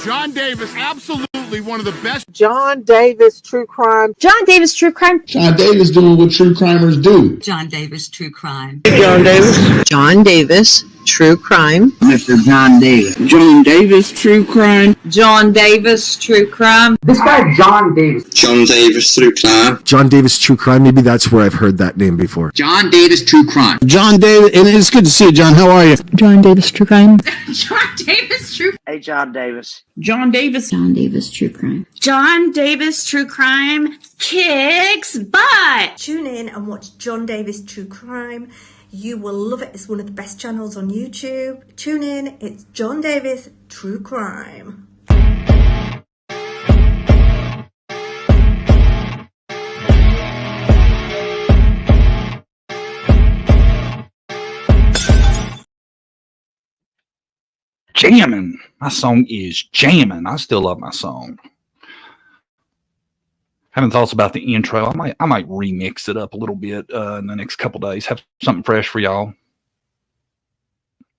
John Davis, absolutely one of the best. John Davis True Crime. John Davis True Crime. John Davis doing what true crimers do. John Davis True Crime. John Davis. John Davis True Crime. Mr. John Davis. John Davis True Crime. John Davis True Crime. This guy John Davis. John Davis True Crime. John Davis True Crime. Maybe that's where I've heard that name before. John Davis True Crime. John Davis, and it's good to see you, John. How are you? John Davis True Crime. John Davis True. Hey, John Davis. John Davis. John Davis True Crime. John Davis True Crime kicks butt. Tune in and watch John Davis True Crime. You will love it. It's one of the best channels on YouTube. Tune in. It's John Davis True Crime. Jamming. My song is jamming. I still love my song. Having thoughts about the intro. I might remix it up a little bit in the next couple days. Have something fresh for y'all.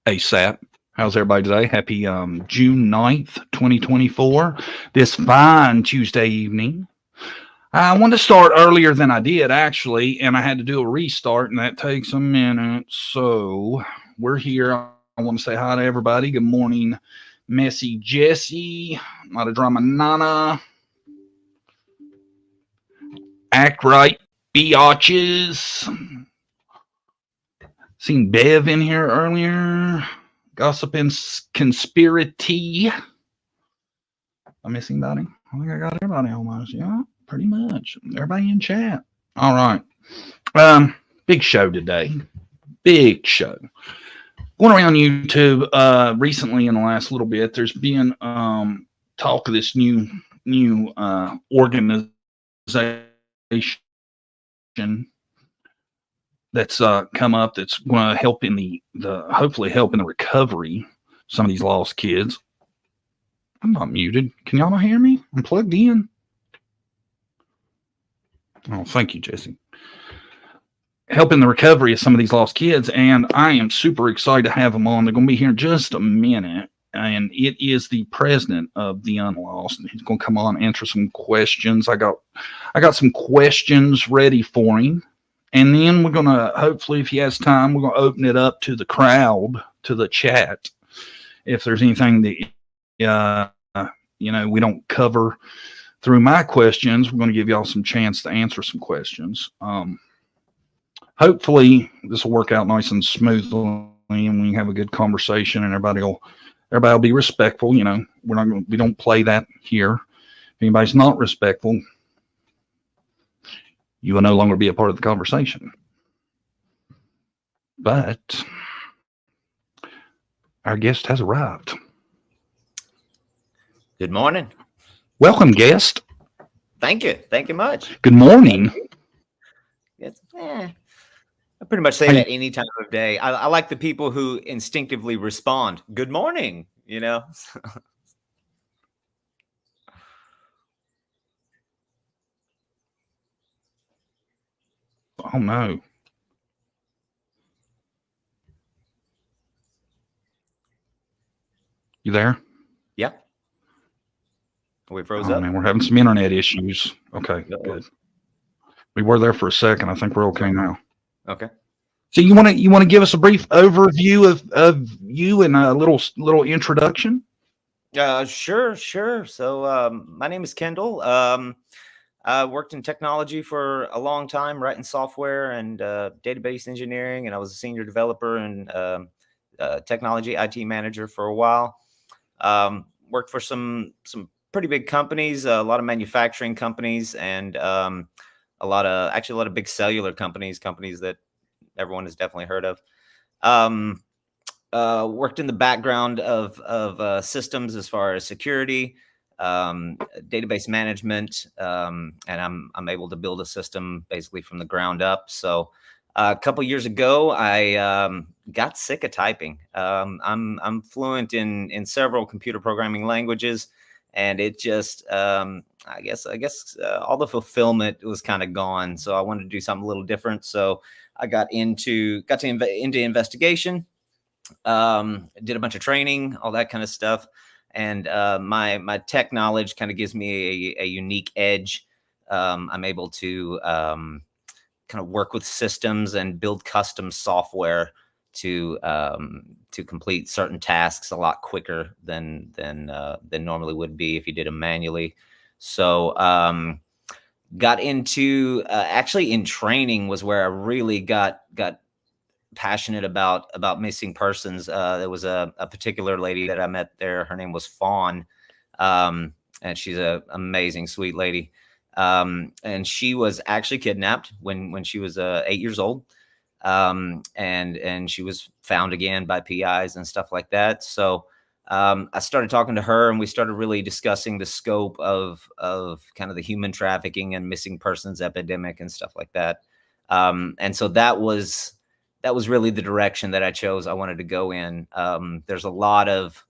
ASAP. How's everybody today? Happy June 9th, 2024. This fine Tuesday evening. I wanted to start earlier than I did, actually, and I had to do a restart, and that takes a minute. So we're here. I want to say hi to everybody. Good morning, Messy Jessie. A lot of drama, Nana. Act right, biatches. Seen Bev in here earlier. Gossip and conspiracy. I miss anybody? I think I got everybody almost. Yeah, pretty much. Everybody in chat. All right. Big show today. Big show. Going around YouTube recently in the last little bit, there's been talk of this new organization that's come up that's going to help in the hopefully help in the recovery of some of these lost kids. I'm not muted. Can y'all not hear me? I'm plugged in. Oh, thank you, Jesse. Helping the recovery of some of these lost kids, and I am super excited to have them on. They're going to be here in just a minute, and it is the president of the Unlost, and he's going to come on and answer some questions. I got some questions ready for him, and then we're going to, hopefully, if he has time, we're going to open it up to the crowd, to the chat. If there's anything that we don't cover through my questions, we're going to give y'all some chance to answer some questions. Hopefully this will work out nice and smoothly, and we have a good conversation, and everybody will be respectful. You know, we don't play that here. If anybody's not respectful, you will no longer be a part of the conversation. But our guest has arrived. Good morning. Welcome, guest. Thank you. Thank you much. Good morning. I pretty much say that any time of day. I like the people who instinctively respond, good morning, you know. Oh, no. You there? Yeah. We froze up. Man, we're having some internet issues. Okay, good. We were there for a second. I think we're okay now. Okay. So you want to give us a brief overview of you and a little introduction? Sure. So my name is Kendall. I worked in technology for a long time, writing software and database engineering, and I was a senior developer and technology IT manager for a while. Worked for some pretty big companies, a lot of manufacturing companies, and a lot of big cellular companies that everyone has definitely heard of. Worked in the background of systems as far as security, database management, and I'm able to build a system basically from the ground up. So a couple years ago, I got sick of typing. I'm fluent in several computer programming languages, and it just I guess all the fulfillment was kind of gone. So I wanted to do something a little different. So I got into investigation, did a bunch of training, all that kind of stuff. and my tech knowledge kind of gives me a unique edge. I'm able to kind of work with systems and build custom software to complete certain tasks a lot quicker than normally would be if you did them manually. So got into actually in training was where I really got passionate about missing persons. There was a particular lady that I met there. Her name was Fawn, and she's an amazing, sweet lady. And she was actually kidnapped when she was 8 years old. And she was found again by PIs and stuff like that. So I started talking to her, and we started really discussing the scope of kind of the human trafficking and missing persons epidemic and stuff like that. And so that was really the direction that I chose. I wanted to go in. There's a lot of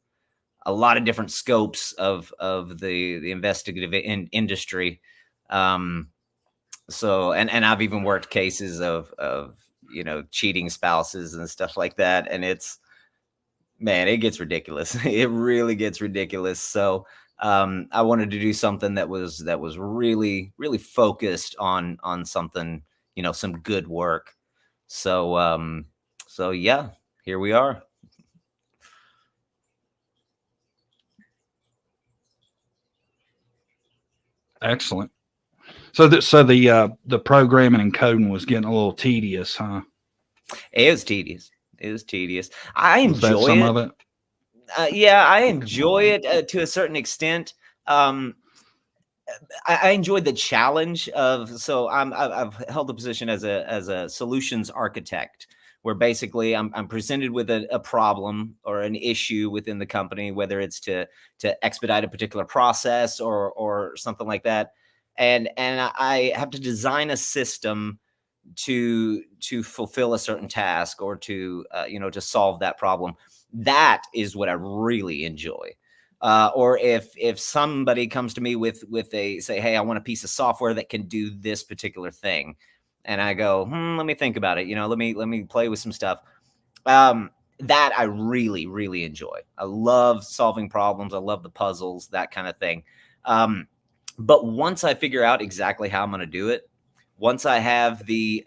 different scopes of the investigative industry. So, and I've even worked cases of cheating spouses and stuff like that. And it gets ridiculous. It really gets ridiculous. So, I wanted to do something that was really, really focused on something, some good work. So, so yeah, here we are. Excellent. So the programming and coding was getting a little tedious, huh? It was tedious. I enjoy some of it. Yeah, I enjoy it to a certain extent. I enjoyed the challenge of. So I've held the position as a solutions architect, where basically I'm presented with a problem or an issue within the company, whether it's to expedite a particular process or something like that. And I have to design a system to fulfill a certain task or to solve that problem. That is what I really enjoy. Or if somebody comes to me with say, hey, I want a piece of software that can do this particular thing, and I go, let me think about it. Let me play with some stuff. That I really, really enjoy. I love solving problems. I love the puzzles, that kind of thing. But once I figure out exactly how I'm going to do it, once I have the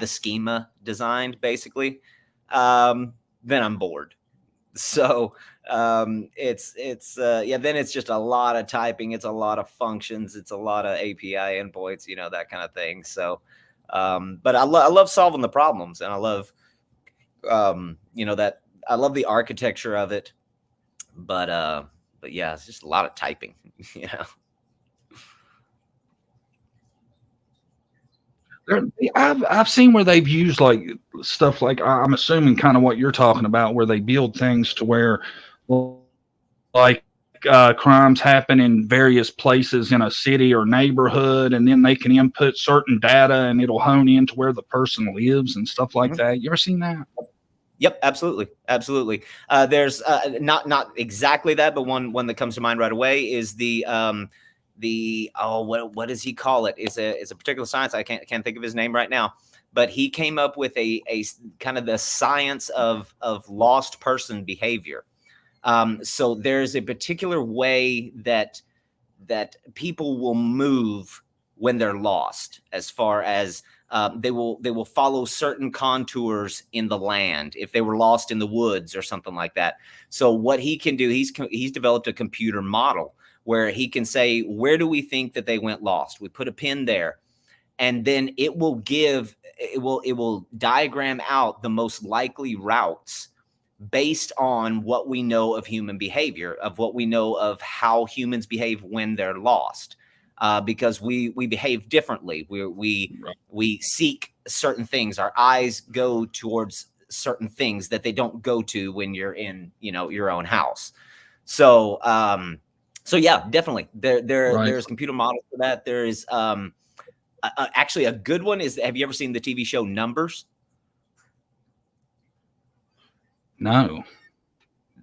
schema designed, basically, then I'm bored. So then it's just a lot of typing. It's a lot of functions. It's a lot of API endpoints, that kind of thing. So, but I love solving the problems, and I love, that I love the architecture of it. But yeah, it's just a lot of typing, I've seen where they've used like stuff like, I'm assuming kind of what you're talking about, where they build things to where like crimes happen in various places in a city or neighborhood, and then they can input certain data and it'll hone into where the person lives and stuff like that. You ever seen that? Yep, absolutely. There's not exactly that, but one that comes to mind right away is what does he call it? It's a particular science. I can't think of his name right now, but he came up with a kind of the science of lost person behavior. So there's a particular way that people will move when they're lost, as far as they will follow certain contours in the land if they were lost in the woods or something like that. So what he can do, he's developed a computer model where he can say, where do we think that they went lost? We put a pin there, and then it will diagram out the most likely routes based on what we know of human behavior, of what we know of how humans behave when they're lost. Because we behave differently. We seek certain things. Our eyes go towards certain things that they don't go to when you're in, your own house. So, so yeah, definitely there's computer models for that. There is actually a good one is, have you ever seen the TV show Numbers? No.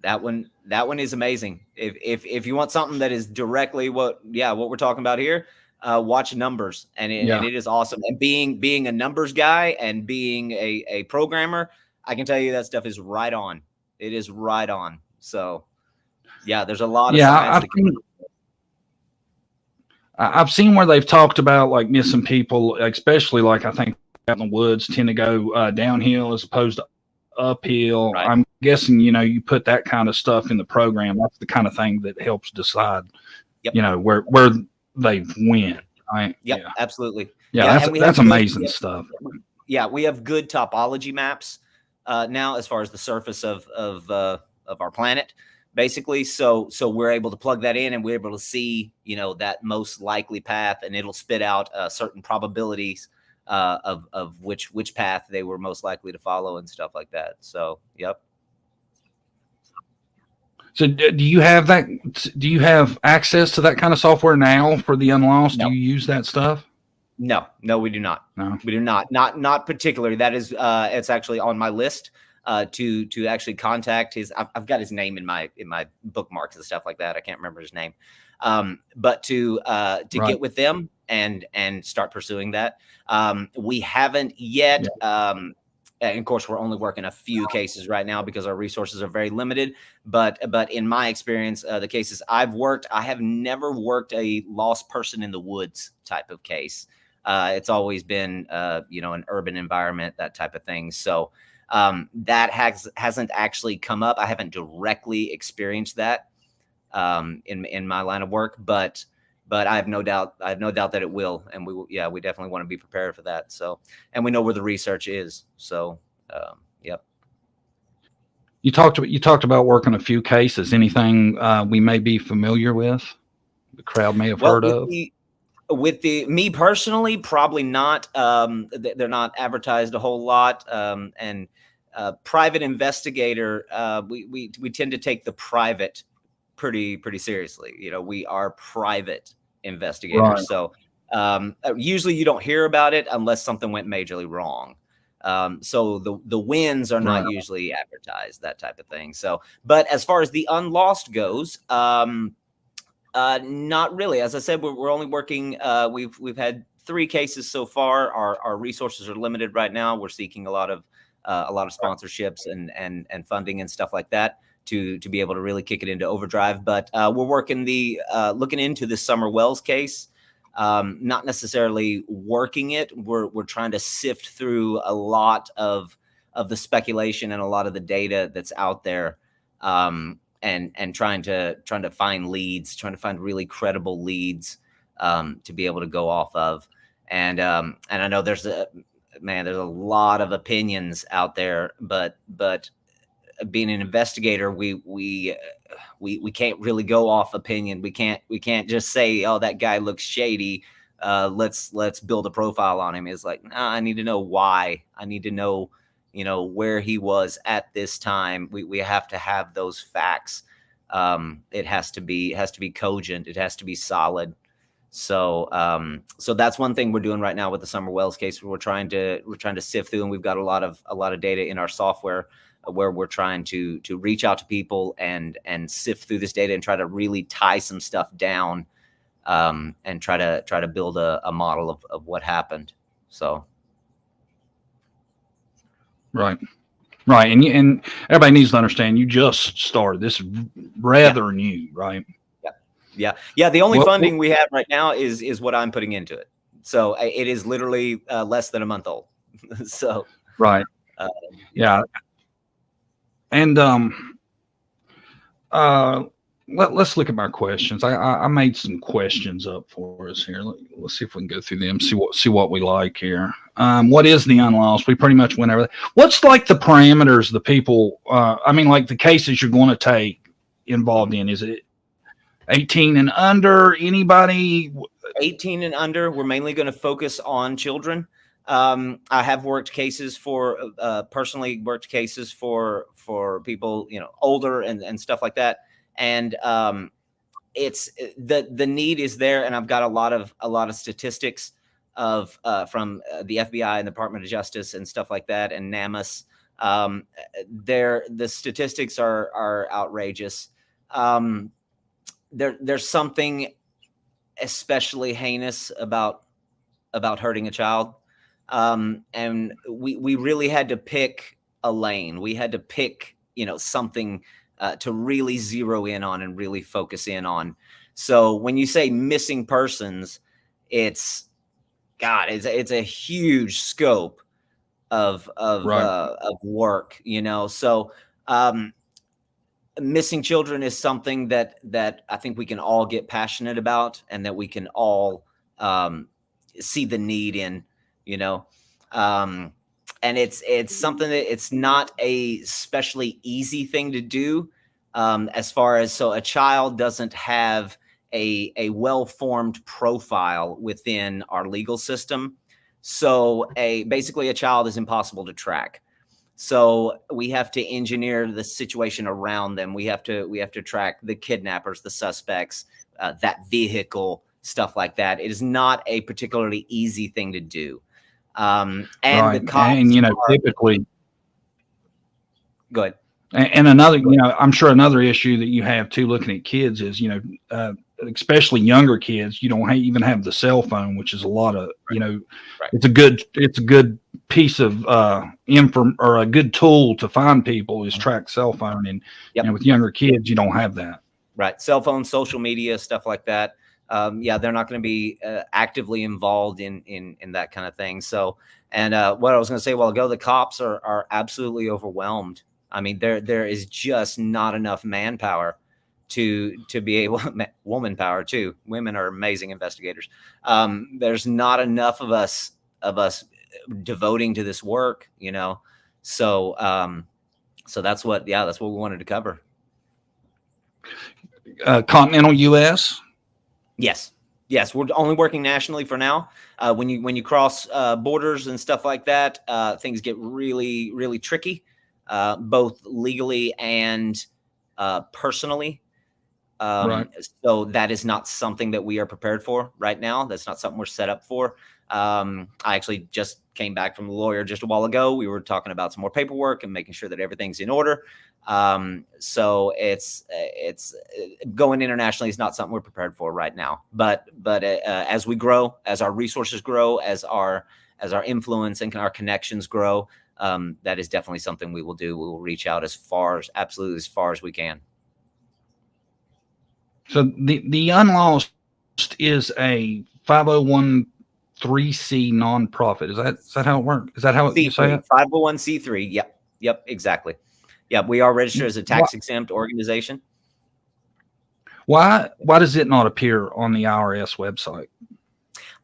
That one is amazing. If you want something that is directly what we're talking about here, watch Numbers, and it is awesome. And being a numbers guy and being a programmer, I can tell you that stuff is right on. It is right on. So Yeah, there's a lot of Yeah, science. I've seen where they've talked about like missing people, especially like I think out in the woods tend to go downhill as opposed to uphill. Right. I'm guessing, you put that kind of stuff in the program. That's the kind of thing that helps decide, where they went. Right? Yep, Yeah. absolutely. Yeah, and that's amazing stuff. Yeah, we have good topology maps now as far as the surface of our planet, basically. So we're able to plug that in, and we're able to see, that most likely path, and it'll spit out certain probabilities of which path they were most likely to follow and stuff like that. So, yep. So do you have that? Do you have access to that kind of software now for the Unlost? No. Do you use that stuff? No, we do not. No, we do not. Not particularly. That is, it's actually on my list to actually contact his. I've got his name in my bookmarks and stuff like that. I can't remember his name, but to get with them and start pursuing that. We haven't yet. Yeah. And of course, we're only working a few cases right now because our resources are very limited. But in my experience, the cases I've worked, I have never worked a lost person in the woods type of case. It's always been, an urban environment, that type of thing. So that hasn't actually come up. I haven't directly experienced that in my line of work, but I have no doubt that it will, and we definitely want to be prepared for that. So, and we know where the research is. So, yep. You talked about working a few cases. Anything we may be familiar with, the crowd may have heard of? Me personally, probably not. They're not advertised a whole lot. And private investigator, we tend to take the private pretty seriously. We are private investigators. Right. So usually you don't hear about it unless something went majorly wrong. So the wins are not usually advertised, that type of thing. So, but as far as the Unlost goes, not really. As I said, we're only working. We've had 3 cases so far. Our resources are limited right now. We're seeking a lot of sponsorships and funding and stuff like that to be able to really kick it into overdrive. But we're working looking into the Summer Wells case. Not necessarily working it. We're trying to sift through a lot of the speculation and a lot of the data that's out there. And trying to find leads, trying to find really credible leads to be able to go off of. And I know there's a lot of opinions out there, but being an investigator, we can't really go off opinion. We can't just say, oh, that guy looks shady. Let's build a profile on him. It's like, nah, I need to know why. I need to know, where he was at this time. We have to have those facts. It has to be cogent. It has to be solid. So that's one thing we're doing right now with the Summer Wells case. We're trying to sift through, and we've got a lot of data in our software where we're trying to reach out to people and sift through this data and try to really tie some stuff down, and try to build a model of what happened. So. Right. And everybody needs to understand you just started. This is rather new, right? Yeah. The only funding we have right now is what I'm putting into it. So it is literally less than a month old. So. Right. Yeah. And let's look at my questions. I made some questions up for us here. Let's see if we can go through them. See what we like here. What is the Unlost? We pretty much went over that. What's like the parameters the people? Like the cases you're going to take involved in? Is it 18 and under? Anybody? 18 and under. We're mainly going to focus on children. I have worked cases personally worked cases for people older and stuff like that. And it's the need is there, and I've got a lot of statistics of from the FBI and the Department of Justice and stuff like that, and NAMUS. The statistics are outrageous. There's something especially heinous about hurting a child, and we really had to pick a lane. We had to pick something to really zero in on and really focus in on. So when you say missing persons, it's a huge scope of work, So missing children is something that I think we can all get passionate about, and that we can all see the need in, and it's something that it's not a especially easy thing to do, as far as, so a child doesn't have a well-formed profile within our legal system. So basically a child is impossible to track. So we have to engineer the situation around them. We have to track the kidnappers, the suspects, that vehicle, stuff like that. It is not a particularly easy thing to do. And the cops typically. Go ahead. And another, I'm sure another issue that you have too, looking at kids, is, especially younger kids, you don't even have the cell phone, which is a lot of, it's a good piece of or a good tool to find people is track cell phone. And with younger kids, you don't have that. Right. Cell phone, social media, stuff like that. They're not going to be actively involved in that kind of thing. So, and what I was going to say a while ago, the cops are absolutely overwhelmed. I mean, there is just not enough manpower to be able, woman power too. Women are amazing investigators. There's not enough of us devoting to this work, So that's what we wanted to cover. Continental U.S. Yes, we're only working nationally for now. When you cross borders and stuff like that, things get really, really tricky, both legally and personally. Right. So that is not something that we are prepared for right now. That's not something we're set up for. I actually just came back from the lawyer just a while ago. We were talking about some more paperwork and making sure that everything's in order. So it's going internationally is not something we're prepared for right now. But as we grow, as our resources grow, as our influence and our connections grow, that is definitely something we will do. We will reach out as far as we can. So the Unlost is a 501(c) nonprofit. Is that how it works? Is that how you say it? 501(c)(3). Yep, exactly. Yeah, we are registered as a tax exempt organization. Why does it not appear on the IRS website?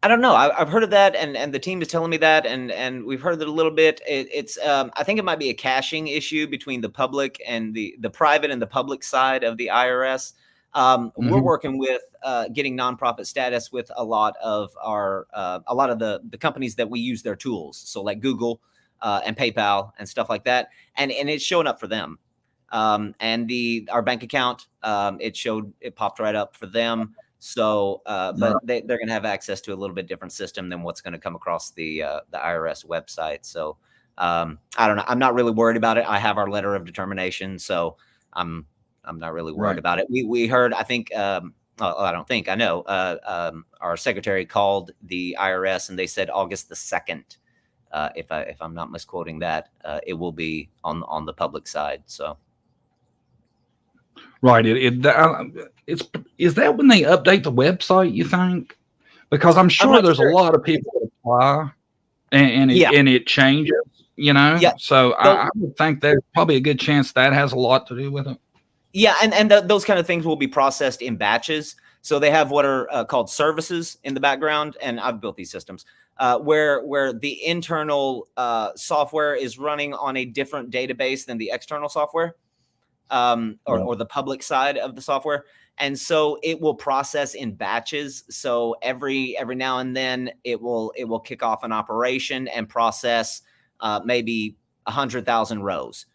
I don't know. I've heard of that, and the team is telling me that, and we've heard it a little bit. It's I think it might be a caching issue between the public and the private and the public side of the IRS. We're working with getting nonprofit status with a lot of the companies that we use their tools. So like Google and PayPal and stuff like that. And it's showing up for them. And our bank account, it popped right up for them. So, but they're going to have access to a little bit different system than what's going to come across the IRS website. So, I don't know. I'm not really worried about it. I have our letter of determination. So I'm not really worried about it. We heard, I think, I know, our secretary called the IRS and they said August the 2nd. If I'm not misquoting that, it will be on the public side. So. Right. Is that when they update the website, you think? Because I'm sure there's a lot of people that apply and it changes, Yeah. So I would think there's probably a good chance that has a lot to do with it. Yeah. And those kind of things will be processed in batches. So they have what are called services in the background. And I've built these systems where the internal software is running on a different database than the external software. Or the public side of the software. And so it will process in batches. So every now and then it will kick off an operation and process maybe 100,000 rows.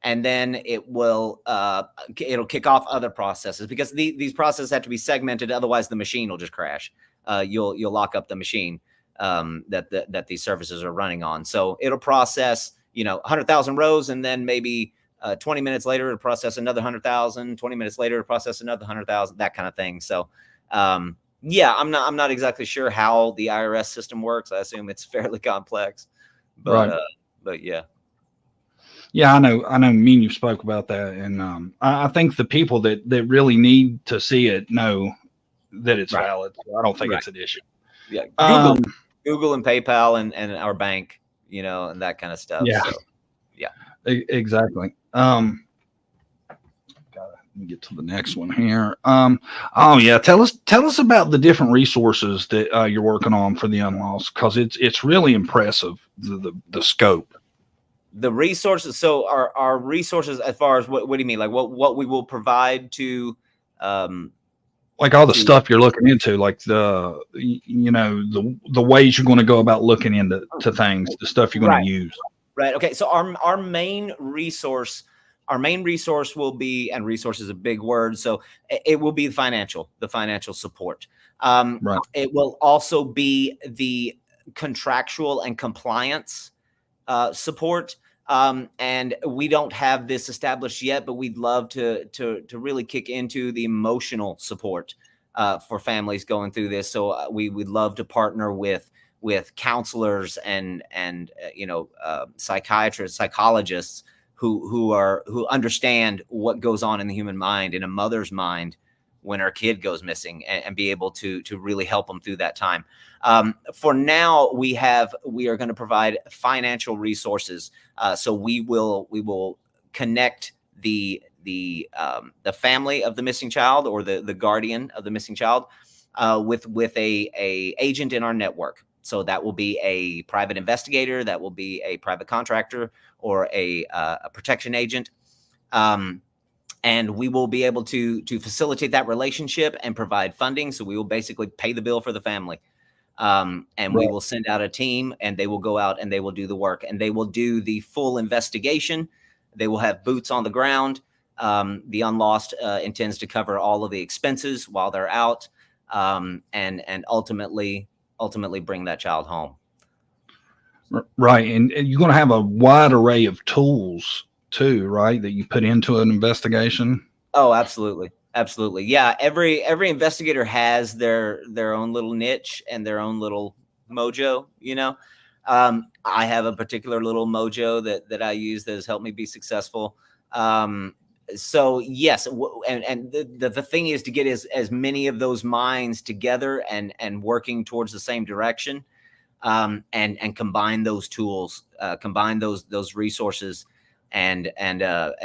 And then it'll kick off other processes because these processes have to be segmented. Otherwise the machine will just crash. You'll lock up the machine that these services are running on. So it'll process, 100,000 rows and then maybe 20 minutes later, it'll process another 100,000. 20 minutes later, it'll process another 100,000. That kind of thing. So, I'm not exactly sure how the IRS system works. I assume it's fairly complex, but yeah. Yeah, I know. I know. Me and you spoke about that, and I think the people that really need to see it know that it's Right. valid. So I don't think Right. it's an issue. Yeah, Um, Google and PayPal and our bank, and that kind of stuff. Yeah. So, yeah. Exactly. Let me get to the next one here. Oh yeah, tell us about the different resources that you're working on for the Unlost, because it's really impressive, the scope. The resources. So our resources, as far as what do you mean? Like what we will provide to, like all the stuff you're looking into, like the ways you're going to go about looking into things, the stuff you're going to use. Right. Okay. So our main resource will be, and resource is a big word, so it will be the financial support. Right. It will also be the contractual and compliance support. And we don't have this established yet, but we'd love to really kick into the emotional support for families going through this. So we would love to partner with counselors and psychiatrists, psychologists who understand what goes on in the human mind, in a mother's mind, when our kid goes missing, and be able to really help them through that time. For now, we are going to provide financial resources. So we will connect the family of the missing child, or the guardian of the missing child, with a agent in our network. So that will be a private investigator, that will be a private contractor, or a protection agent. And we will be able to facilitate that relationship and provide funding. So we will basically pay the bill for the family. And we will send out a team, and they will go out and they will do the work, and they will do the full investigation. They will have boots on the ground. The Unlost intends to cover all of the expenses while they're out, and ultimately bring that child home. Right. And you're going to have a wide array of tools too, right, that you put into an investigation. Oh, absolutely. Absolutely. Yeah. Every investigator has their own little niche and their own little mojo, I have a particular little mojo that I use that has helped me be successful. So yes. And the thing is to get as many of those minds together and working towards the same direction, and combine those tools, combine those resources, and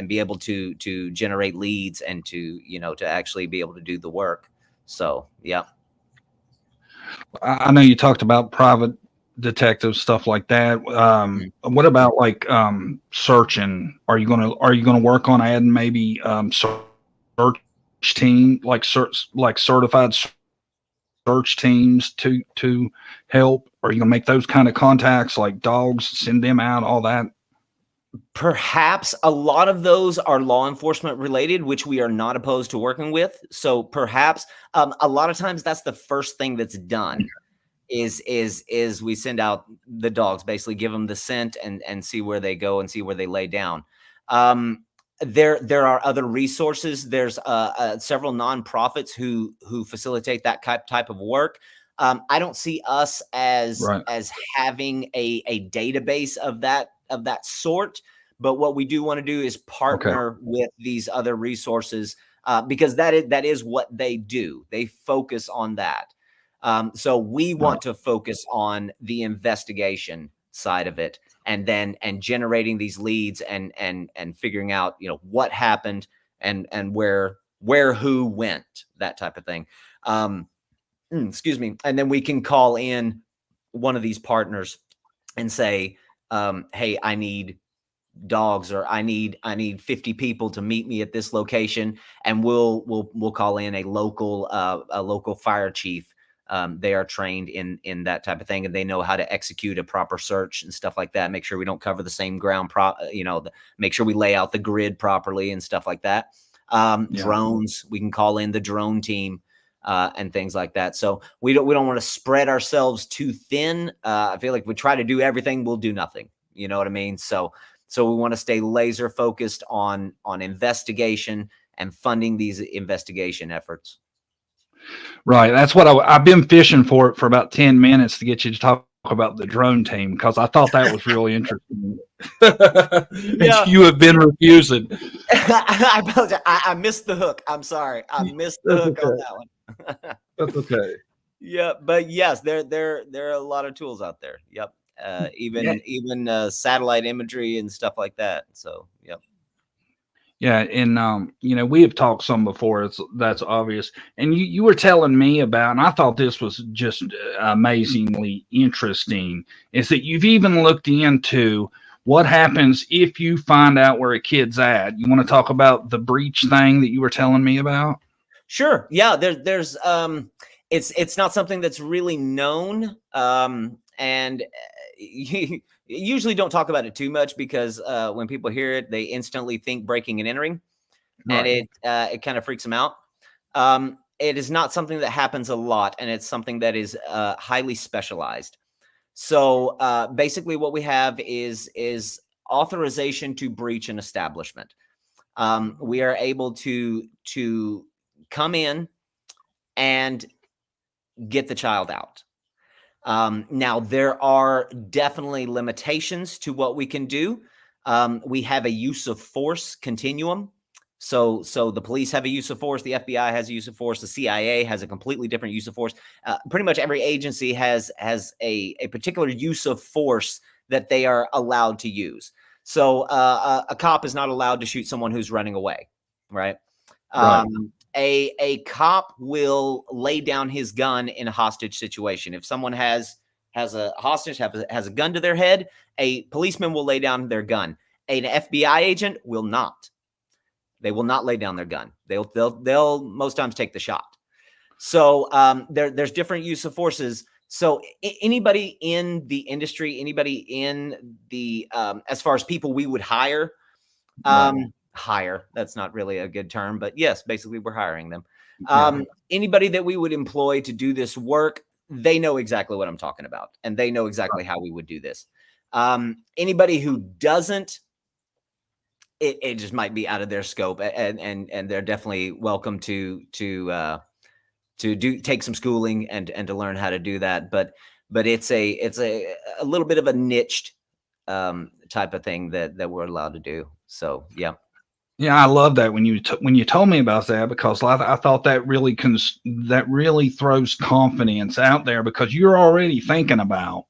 be able to generate leads, and to actually be able to do the work. So yeah. I know you talked about private detective stuff like that. What about like searching? Are you gonna work on adding maybe search team, like certified search teams to help? Are you gonna make those kind of contacts, like dogs, send them out, all that? Perhaps a lot of those are law enforcement related, which we are not opposed to working with. So perhaps a lot of times that's the first thing that's done, is we send out the dogs, basically give them the scent and see where they go and see where they lay down. There are other resources. There's several nonprofits who facilitate that type of work. I don't see us as having a database of that sort, but what we do want to do is partner with these other resources, because that is what they do. They focus on that. So we want to focus on the investigation side of it, and generating these leads and figuring out what happened and where who went, that type of thing. Excuse me. And then we can call in one of these partners and say, hey, I need dogs, or I need 50 people to meet me at this location. And we'll call in a local fire chief. They are trained in that type of thing, and they know how to execute a proper search and stuff like that. Make sure we don't cover the same ground, make sure we lay out the grid properly and stuff like that. Drones, we can call in the drone team, and things like that. So we don't want to spread ourselves too thin. I feel like if we try to do everything, we'll do nothing. You know what I mean? So we want to stay laser focused on investigation and funding these investigation efforts. Right. That's what I've been fishing for about 10 minutes to get you to talk about the drone team because I thought that was really interesting. Yeah. You have been refusing. I apologize. I missed the hook. I'm sorry. I missed the hook on that one. That's okay. Yeah, but yes, there are a lot of tools out there. Yep. Even satellite imagery and stuff like that. So, yep. Yeah, and we have talked some before. That's obvious. And you were telling me about, and I thought this was just amazingly interesting, is that you've even looked into what happens if you find out where a kid's at. You want to talk about the breach thing that you were telling me about? Sure. Yeah. There's it's not something that's really known, and you usually don't talk about it too much because when people hear it, they instantly think breaking and entering, and it kind of freaks them out. It is not something that happens a lot, and it's something that is highly specialized. So basically, what we have is authorization to breach an establishment. We are able to come in and get the child out. Now, there are definitely limitations to what we can do. We have a use of force continuum. So the police have a use of force. The FBI has a use of force. The CIA has a completely different use of force. Pretty much every agency has a particular use of force that they are allowed to use. So a cop is not allowed to shoot someone who's running away, right? A cop will lay down his gun in a hostage situation. If someone has a hostage, has a gun to their head, a policeman will lay down their gun. An FBI agent will not. They will not lay down their gun. They'll most times take the shot. So there's different use of forces. So anybody in the industry, anybody in the as far as people we would hire, hire, that's not really a good term, but yes, basically we're hiring them. Anybody that we would employ to do this work, they know exactly what I'm talking about, and they know exactly how we would do this. Anybody who doesn't, it just might be out of their scope, and they're definitely welcome to take some schooling and to learn how to do that. But it's a little bit of a niched type of thing that we're allowed to do. So yeah. Yeah, I love that when you told me about that, because I thought that really throws confidence out there, because you're already thinking about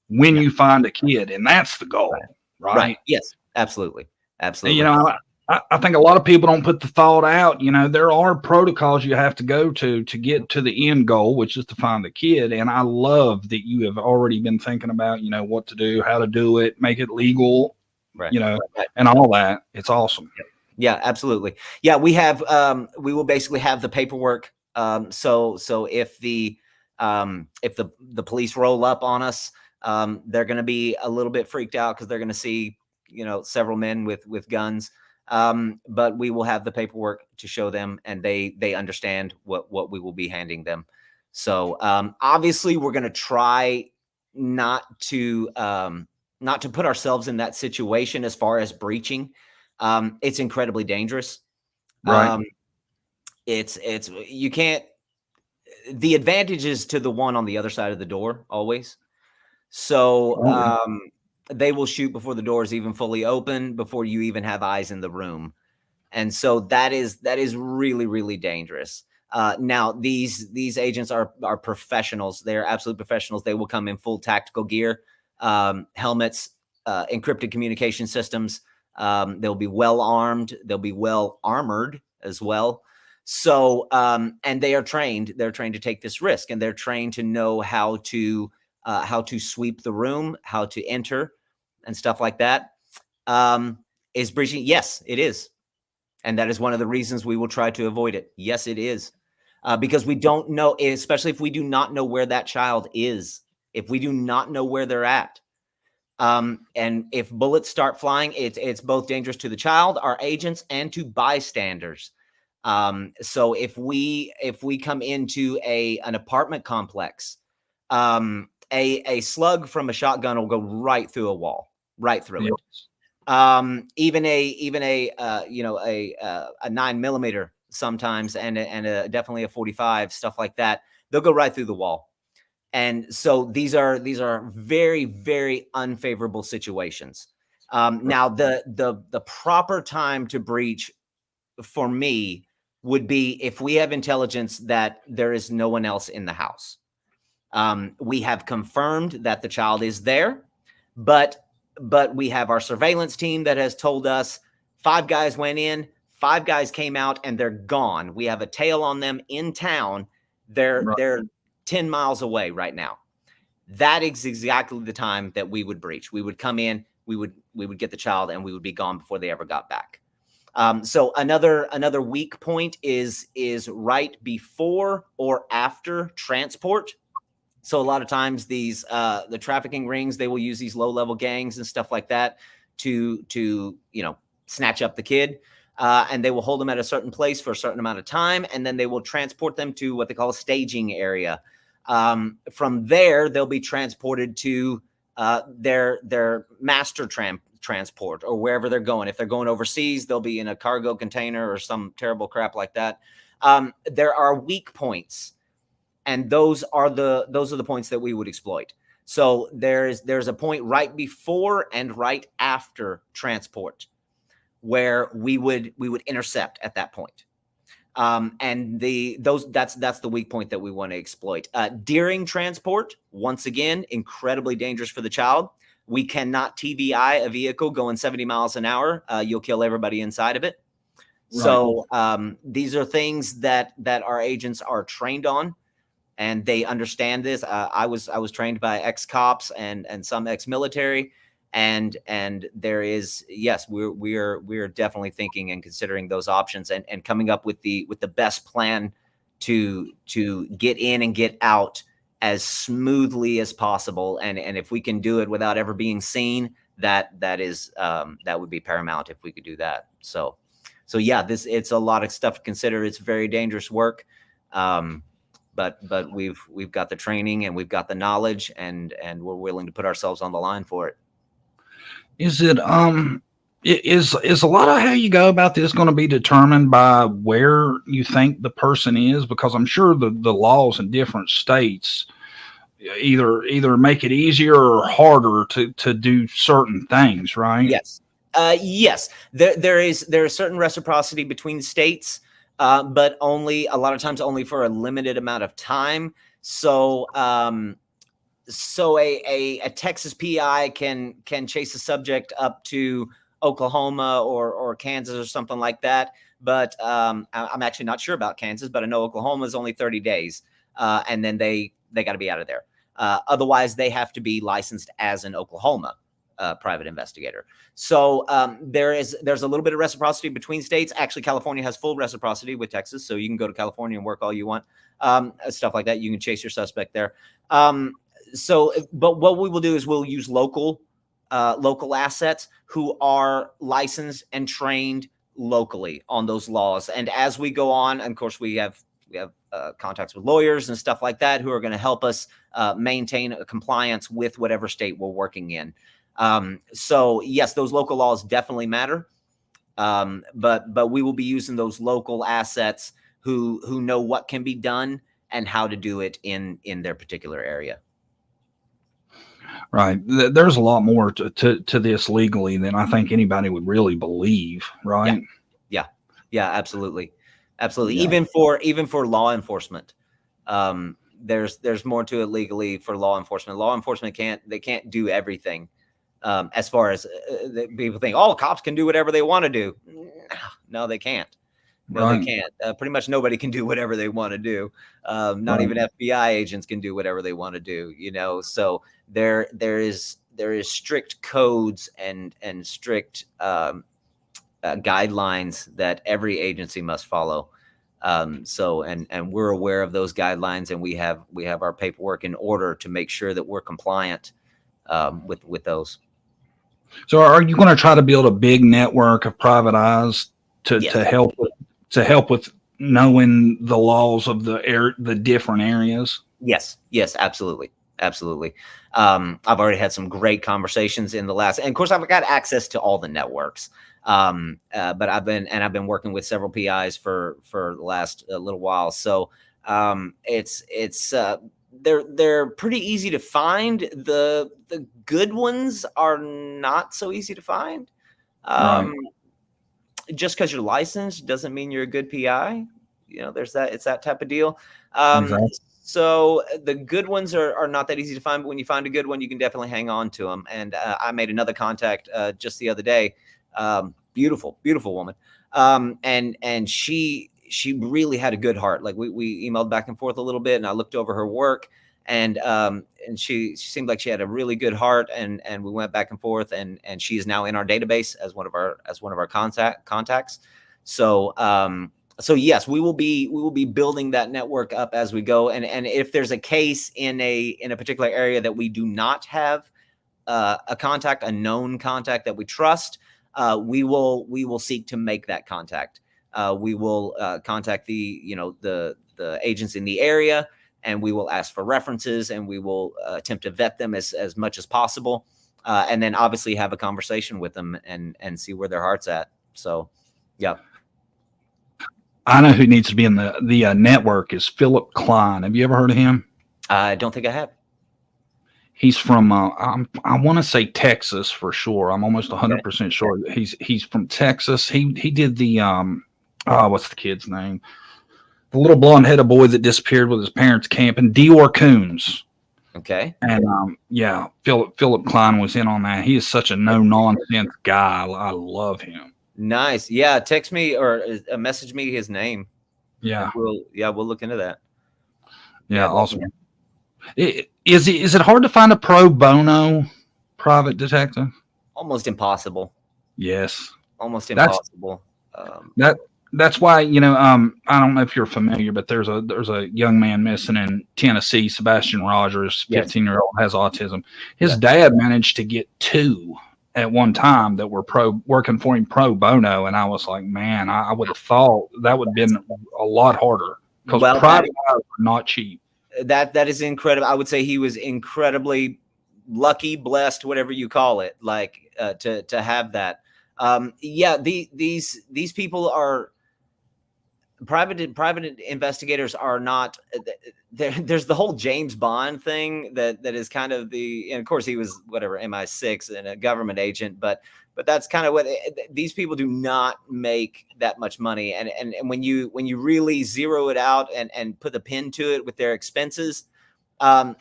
when you find a kid, and that's the goal, right? Yes, absolutely. And, I think a lot of people don't put the thought out. There are protocols you have to go to get to the end goal, which is to find the kid. And I love that you have already been thinking about, what to do, how to do it, make it legal, and all that. It's awesome. Yeah, absolutely. Yeah, we have we will basically have the paperwork. So if the police roll up on us, they're going to be a little bit freaked out because they're going to see, several men with guns. But we will have the paperwork to show them, and they understand what we will be handing them. So obviously we're going to try not to put ourselves in that situation as far as breaching. It's incredibly dangerous. Right. It's you can't. The advantage is to the one on the other side of the door always. So they will shoot before the door is even fully open, before you even have eyes in the room, and so that is really, really dangerous. Now these agents are professionals. They're absolute professionals. They will come in full tactical gear, helmets, encrypted communication systems. They'll be well armed. They'll be well armored as well. So, and they are trained. They're trained to take this risk, and they're trained to know how to sweep the room, how to enter, and stuff like that. Is breaching? Yes, it is, and that is one of the reasons we will try to avoid it. Yes, it is, because we don't know, especially if we do not know where that child is, if we do not know where they're at. And if bullets start flying, it's both dangerous to the child, our agents, and to bystanders. So if we come into an apartment complex, a slug from a shotgun will go right through a wall, right through it. Even a 9mm sometimes, and definitely a 45, stuff like that, they'll go right through the wall. And so these are very, very unfavorable situations. Now, the proper time to breach for me would be if we have intelligence that there is no one else in the house. We have confirmed that the child is there, but we have our surveillance team that has told us 5 guys went in, 5 guys came out, and they're gone. We have a tail on them in town. They're 10 miles away right now. That is exactly the time that we would breach. We would come in, we would get the child, and we would be gone before they ever got back. So another weak point is right before or after transport. So a lot of times these the trafficking rings, they will use these low-level gangs and stuff like that to snatch up the kid, and they will hold them at a certain place for a certain amount of time, and then they will transport them to what they call a staging area. From there, they'll be transported to their master transport or wherever they're going. If they're going overseas, they'll be in a cargo container or some terrible crap like that. There are weak points, and those are the points that we would exploit. So there's a point right before and right after transport where we would intercept at that point. And that's the weak point that we want to exploit. During transport, once again, incredibly dangerous for the child. We cannot TVI a vehicle going 70 miles an hour. You'll kill everybody inside of it. Right. So these are things that our agents are trained on, and they understand this. I was trained by ex-cops and some ex-military, and there is, yes, we're definitely thinking and considering those options and coming up with the best plan to get in and get out as smoothly as possible. And if we can do it without ever being seen, that would be paramount if we could do that. So yeah, it's a lot of stuff to consider. It's very dangerous work. But we've got the training and we've got the knowledge, and we're willing to put ourselves on the line for it. Is it is a lot of how you go about this going to be determined by where you think the person is? Because I'm sure the laws in different states either make it easier or harder to do certain things, right? Yes. Yes. There is certain reciprocity between states, but a lot of times only for a limited amount of time. So a Texas PI can chase a subject up to Oklahoma or Kansas or something like that. But I'm actually not sure about Kansas, but I know Oklahoma is only 30 days. And then they got to be out of there. Otherwise, they have to be licensed as an Oklahoma private investigator. So there's a little bit of reciprocity between states. Actually, California has full reciprocity with Texas. So you can go to California and work all you want, stuff like that. You can chase your suspect there. But what we will do is we'll use local assets who are licensed and trained locally on those laws. And as we go on, and of course, we have contacts with lawyers and stuff like that who are going to help us maintain a compliance with whatever state we're working in. So yes, those local laws definitely matter. But we will be using those local assets who know what can be done and how to do it in their particular area. Right. There's a lot more to this legally than I think anybody would really believe. Right. Yeah, absolutely. Absolutely. Yeah. Even for law enforcement, there's more to it legally for law enforcement. Law enforcement can't do everything. As far as people think, oh, cops can do whatever they want to do. No, they can't. No, right. They can't. Pretty much nobody can do whatever they want to do. Not right. Even FBI agents can do whatever they want to do. So there is strict codes and strict guidelines that every agency must follow. So we're aware of those guidelines, and we have our paperwork in order to make sure that we're compliant with those. So are you going to try to build a big network of private eyes to help with knowing the laws of the different areas? Yes, absolutely. I've already had some great conversations in the last, and of course I've got access to all the networks. But I've been working with several PIs for the last little while. So it's they're pretty easy to find. The good ones are not so easy to find. Right. Just because you're licensed doesn't mean you're a good PI. There's that. It's that type of deal. Exactly. So the good ones are not that easy to find, but when you find a good one, you can definitely hang on to them. And I made another contact just the other day. Beautiful woman. And she really had a good heart. Like we emailed back and forth a little bit, and I looked over her work, and she seemed like she had a really good heart, and we went back and forth, and she is now in our database as one of our contacts. So yes, we will be building that network up as we go. And if there's a case in a particular area that we do not have a known contact that we trust, we will seek to make that contact. We will contact the agents in the area, and we will ask for references, and we will attempt to vet them as much as possible, and then obviously have a conversation with them and see where their heart's at. So, yeah. I know who needs to be in the network is Philip Klein. Have you ever heard of him? I don't think I have. He's from I want to say Texas for sure. I'm almost 100% sure. He's from Texas. He did the what's the kid's name? The little blonde-headed boy that disappeared with his parents camping, Dior Coombs. Okay. And Philip Klein was in on that. He is such a no-nonsense guy. I love him. Nice. Yeah, text me or message me his name. Yeah. We'll look into that. Yeah, awesome. Is it hard to find a pro bono private detective? Almost impossible. Yes. Almost impossible. That's why, I don't know if you're familiar, but there's a young man missing in Tennessee, Sebastian Rogers, 15-year-old, has autism. His dad managed to get 2 at one time that were working for him pro bono, and I was like, man, I would have thought that would have been a lot harder because private eyes are not cheap. That is incredible. I would say he was incredibly lucky, blessed, whatever you call it, like to have that. These people are private investigators are not there's the whole James Bond thing that is kind of and of course he was MI6 and a government agent, but that's kind of what these people do not make that much money. And when you really zero it out and put the pin to it with their expenses,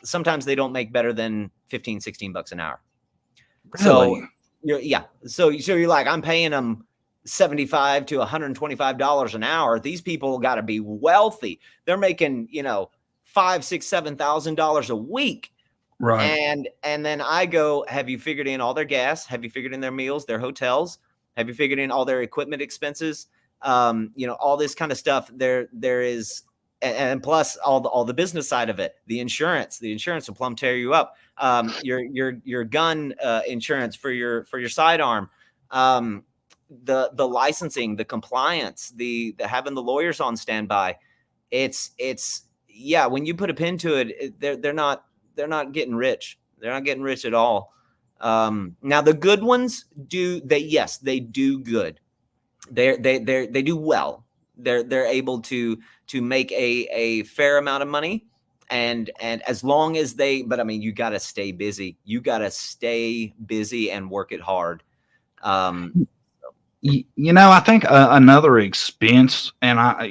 sometimes they don't make better than $15-16 an hour. Really? So you're like, I'm paying them $75 to $125 an hour. These people got to be wealthy. They're making, $5,000, $6,000, $7,000 a week. Right. And then I go, have you figured in all their gas? Have you figured in their meals, their hotels? Have you figured in all their equipment expenses? All this kind of stuff. There is, and plus all the business side of it, the insurance will plumb tear you up. Your gun insurance for your sidearm, the licensing, the compliance, the having the lawyers on standby. It's when you put a pin to it, they're not getting rich. They're not getting rich at all. Now the good ones they do good. They do well. They're able to make a fair amount of money. And as long as but I mean, you got to stay busy. You got to stay busy and work it hard. I think another expense, and I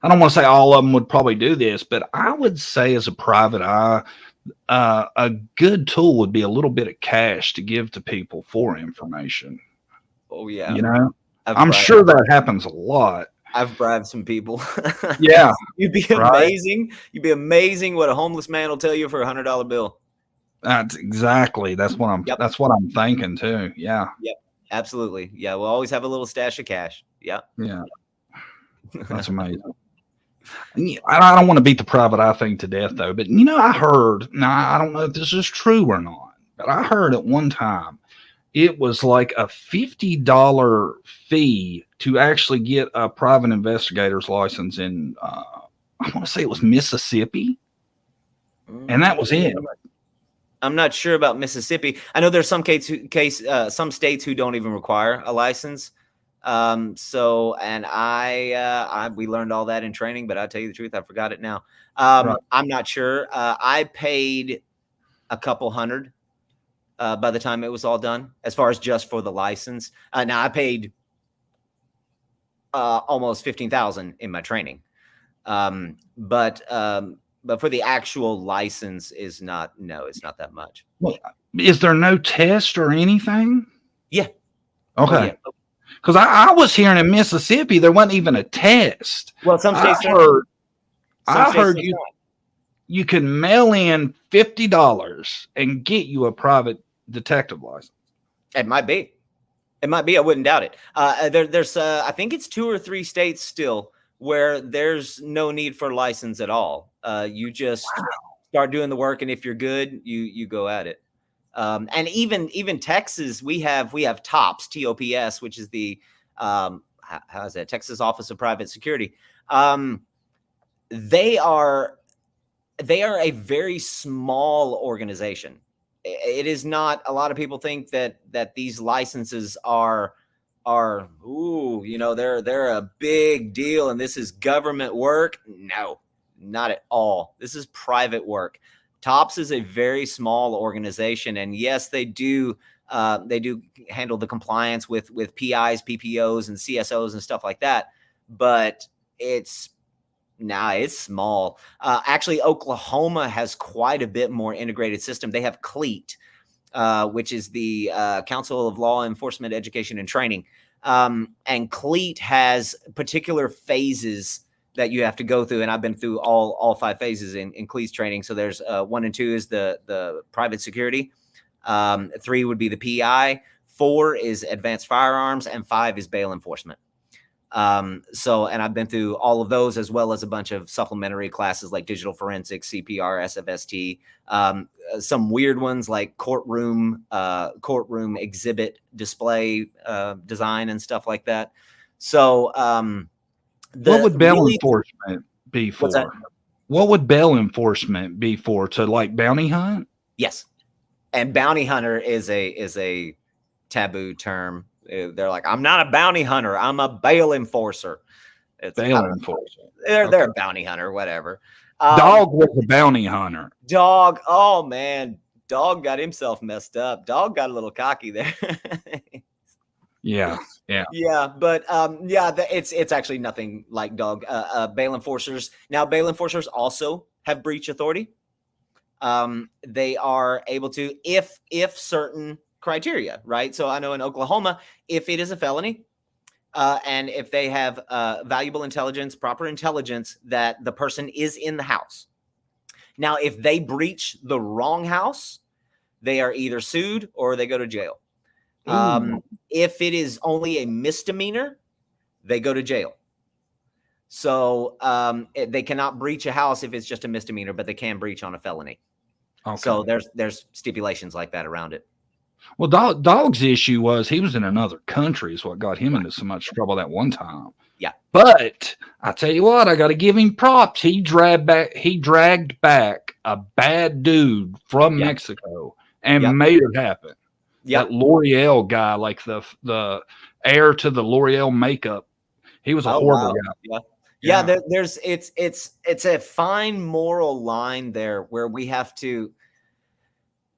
don't want to say all of them would probably do this, but I would say as a private eye, a good tool would be a little bit of cash to give to people for information. Oh yeah. I'm sure that happens a lot. I've bribed some people. Yeah. You'd be amazing. You'd be amazing what a homeless man will tell you for $100 bill. That's exactly. That's what I'm thinking too. Yeah. Yep. Absolutely. Yeah. We'll always have a little stash of cash. Yeah. Yeah. That's amazing. I don't want to beat the private eye thing to death though, but I heard, now I don't know if this is true or not, but I heard at one time it was like a $50 fee to actually get a private investigator's license in, I want to say it was Mississippi. And that was it. I'm not sure about Mississippi. I know there's some some states who don't even require a license. So, and we learned all that in training, but I'll tell you the truth, I forgot it now. Right. I'm not sure. I paid a couple hundred by the time it was all done, as far as just for the license. Now I paid almost 15,000 in my training. But for the actual license it's not that much. Well, is there no test or anything? Yeah. Okay. Oh, yeah. Because I was hearing in Mississippi there wasn't even a test. Well, some states I heard you can mail in $50 and get you a private detective license. It might be. I wouldn't doubt it. There's I think it's 2 or 3 states still where there's no need for a license at all. You just start doing the work, and if you're good, you go at it. And even Texas, we have TOPS, TOPS, which is the how is that? Texas Office of Private Security. They are a very small organization. It is not. A lot of people think that these licenses are they're a big deal and this is government work. No, not at all. This is private work. TOPS is a very small organization, and yes, they do handle the compliance with PIs, PPOs, and CSOs and stuff like that. But it's small. Actually, Oklahoma has quite a bit more integrated system. They have CLEAT, which is the Council of Law Enforcement Education and Training. And CLEAT has particular phases that you have to go through. And I've been through all 5 phases in CLEAT's training. So there's 1 and 2 is the private security. 3 would be the PI. 4 is advanced firearms, and 5 is bail enforcement. And I've been through all of those, as well as a bunch of supplementary classes like digital forensics, CPR, SFST, some weird ones like courtroom exhibit display design and stuff like that. So what would bail enforcement be for? What would bail enforcement be for? To like bounty hunt? Yes. And bounty hunter is a taboo term. They're like, I'm not a bounty hunter, I'm a bail enforcer. It's bail enforcer. They're a bounty hunter, whatever. Dog was a bounty hunter. Dog, oh man, Dog got himself messed up. Dog got a little cocky there. Yeah. But it's actually nothing like Dog. Bail enforcers. Now, bail enforcers also have breach authority. They are able to, if certain criteria, right? So I know in Oklahoma, if it is a felony, and if they have valuable intelligence, proper intelligence that the person is in the house. Now, if they breach the wrong house, they are either sued or they go to jail. If it is only a misdemeanor, they go to jail. So they cannot breach a house if it's just a misdemeanor, but they can breach on a felony. Okay. So there's stipulations like that around it. Well, Dog's issue was he was in another country is what got him into so much trouble that one time. Yeah. But I tell you what, I got to give him props. He dragged back a bad dude from Mexico and made it happen. That L'Oreal guy, like the heir to the L'Oreal makeup, he was a horrible guy. There's it's a fine moral line there where we have to.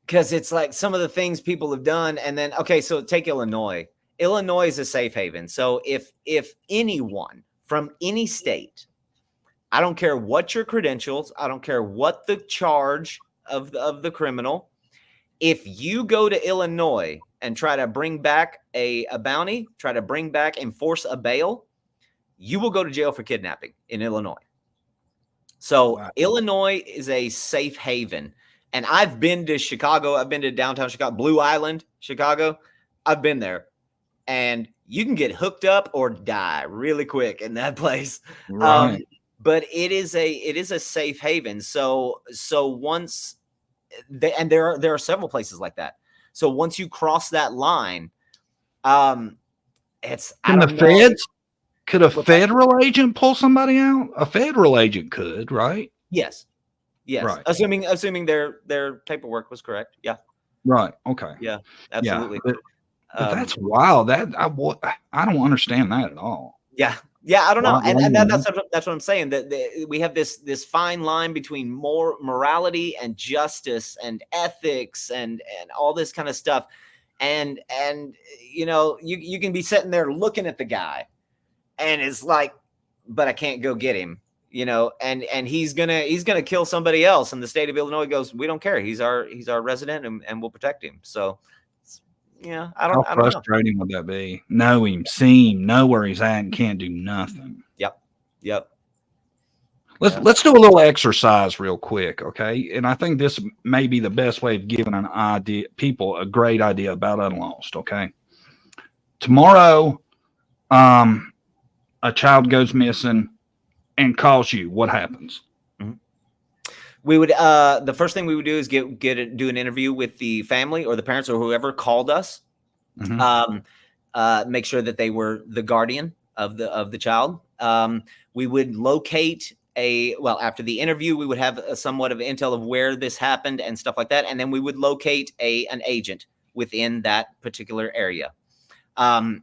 Because it's like some of the things people have done. And then, okay, so take Illinois. Illinois is a safe haven. So if anyone from any state, I don't care what your credentials, I don't care what the charge of the criminal, if you go to Illinois and try to bring back a bounty, try to enforce a bail, you will go to jail for kidnapping in Illinois. So Illinois is a safe haven. And I've been to Chicago. I've been to downtown Chicago, Blue Island, Chicago. I've been there. And you can get hooked up or die really quick in that place. Right. But it is a safe haven. So once and there are several places like that. So once you cross that line, it's feds. Could a federal agent pull somebody out? A federal agent could, right? Yes. Yes. Right. Assuming their paperwork was correct. Yeah. Right. Okay. Yeah. Absolutely. But that's wild. I don't understand that at all. Yeah. I don't know, and that's what I'm saying. That we have this fine line between morality and justice and ethics and all this kind of stuff, and you know, you can be sitting there looking at the guy, and it's like, but I can't go get him, you know, and he's gonna kill somebody else, and the state of Illinois goes, we don't care. He's our resident, and we'll protect him. So. Yeah, I don't How frustrating would that be? Know him, see him, know where he's at, and can't do nothing. Yep. Let's do a little exercise real quick, okay? And I think this may be the best way of giving people a great idea about Unlost, okay? Tomorrow, a child goes missing and calls you. What happens? We would the first thing we would do is do an interview with the family or the parents or whoever called us. Make sure that they were the guardian of the child. We would locate after the interview, we would have somewhat of intel of where this happened and stuff like that, and then we would locate an agent within that particular area.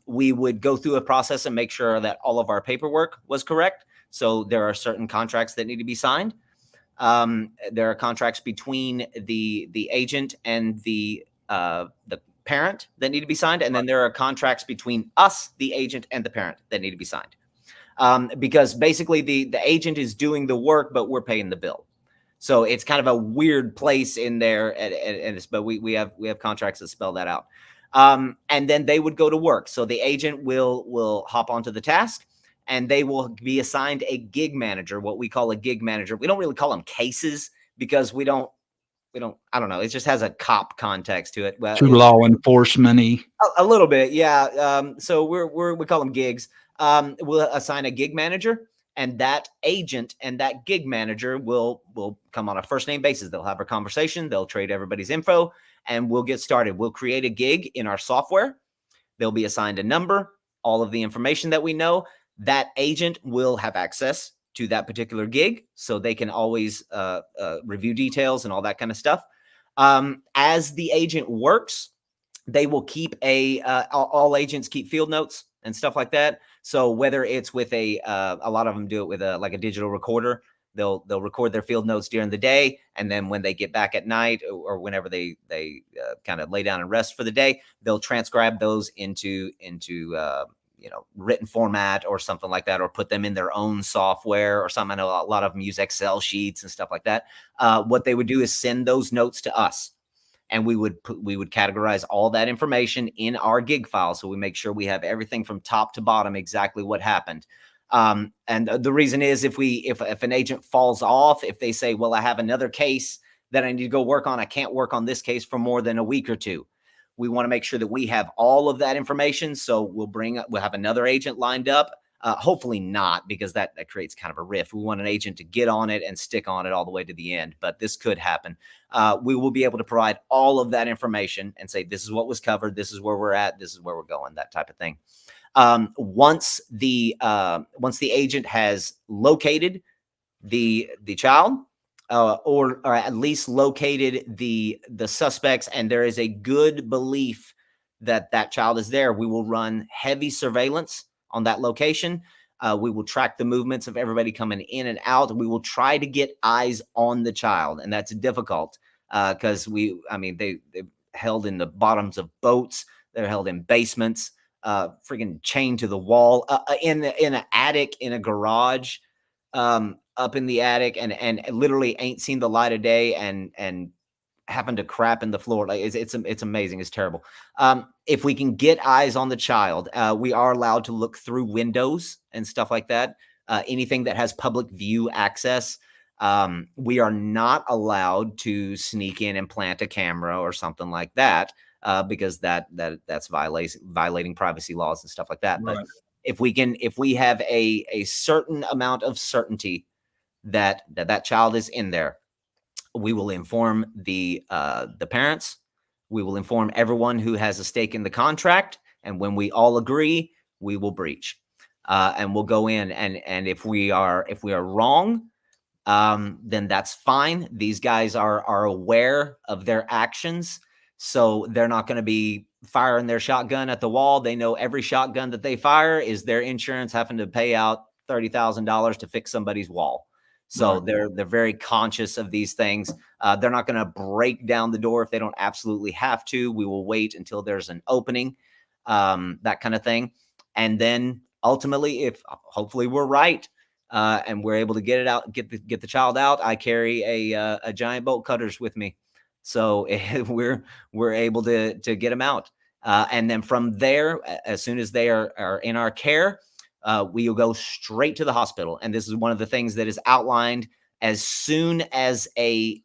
We would go through a process and make sure that all of our paperwork was correct. So there are certain contracts that need to be signed. There are contracts between the agent and the parent that need to be signed, and then there are contracts between us, the agent, and the parent that need to be signed. Because basically the agent is doing the work, but we're paying the bill. So it's kind of a weird place in there, but we have contracts that spell that out. And then they would go to work. So the agent will hop onto the task. And they will be assigned a gig manager, what we call a gig manager. We don't really call them cases because we don't, I don't know. It just has a cop context to it. Well, Too law enforcement-y. A little bit. Yeah. So we call them gigs. We'll assign a gig manager, and that agent and that gig manager will come on a first name basis. They'll have a conversation. They'll trade everybody's info, and we'll get started. We'll create a gig in our software. They'll be assigned a number, all of the information that we know. That agent will have access to that particular gig, so they can always review details and all that kind of stuff. As the agent works, they will keep all agents keep field notes and stuff like that. So whether it's with a lot of them do it with like a digital recorder, they'll record their field notes during the day, and then when they get back at night or whenever they kind of lay down and rest for the day, they'll transcribe those into written format or something like that, or put them in their own software or something. I know a lot of them use Excel sheets and stuff like that. What they would do is send those notes to us, and we would categorize all that information in our gig file. So we make sure we have everything from top to bottom, exactly what happened. And the reason is if an agent falls off, if they say, well, I have another case that I need to go work on, I can't work on this case for more than a week or two. We want to make sure that we have all of that information. So we'll have another agent lined up. Hopefully not, because that creates kind of a rift. We want an agent to get on it and stick on it all the way to the end, but this could happen. We will be able to provide all of that information and say, this is what was covered. This is where we're at. This is where we're going, that type of thing. Once the agent has located the child, or at least located the suspects, and there is a good belief that child is there, we will run heavy surveillance on that location. We will track the movements of everybody coming in and out. We will try to get eyes on the child, and that's difficult because they're held in the bottoms of boats. They're held in basements, freaking chained to the wall, in an attic, in a garage, up in the attic, and literally ain't seen the light of day, and happened to crap in the floor. Like it's amazing. It's terrible. If we can get eyes on the child, we are allowed to look through windows and stuff like that. Anything that has public view access. We are not allowed to sneak in and plant a camera or something like that, because that's violating privacy laws and stuff like that. Right. But if we have a certain amount of certainty that child is in there, we will inform the parents. We will inform everyone who has a stake in the contract, and when we all agree, we will breach, and we'll go in. And if we are wrong, then that's fine. These guys are aware of their actions, so they're not going to be firing their shotgun at the wall. They know every shotgun that they fire is their insurance having to pay out $30,000 to fix somebody's wall. So they're very conscious of these things. They're not going to break down the door if they don't absolutely have to. We will wait until there's an opening, that kind of thing. And then ultimately, if hopefully we're right and we're able to get it out, get the child out, I carry a giant bolt cutters with me. So we're able to get them out. And then from there, as soon as they are in our care, we will go straight to the hospital. And this is one of the things that is outlined. As soon as a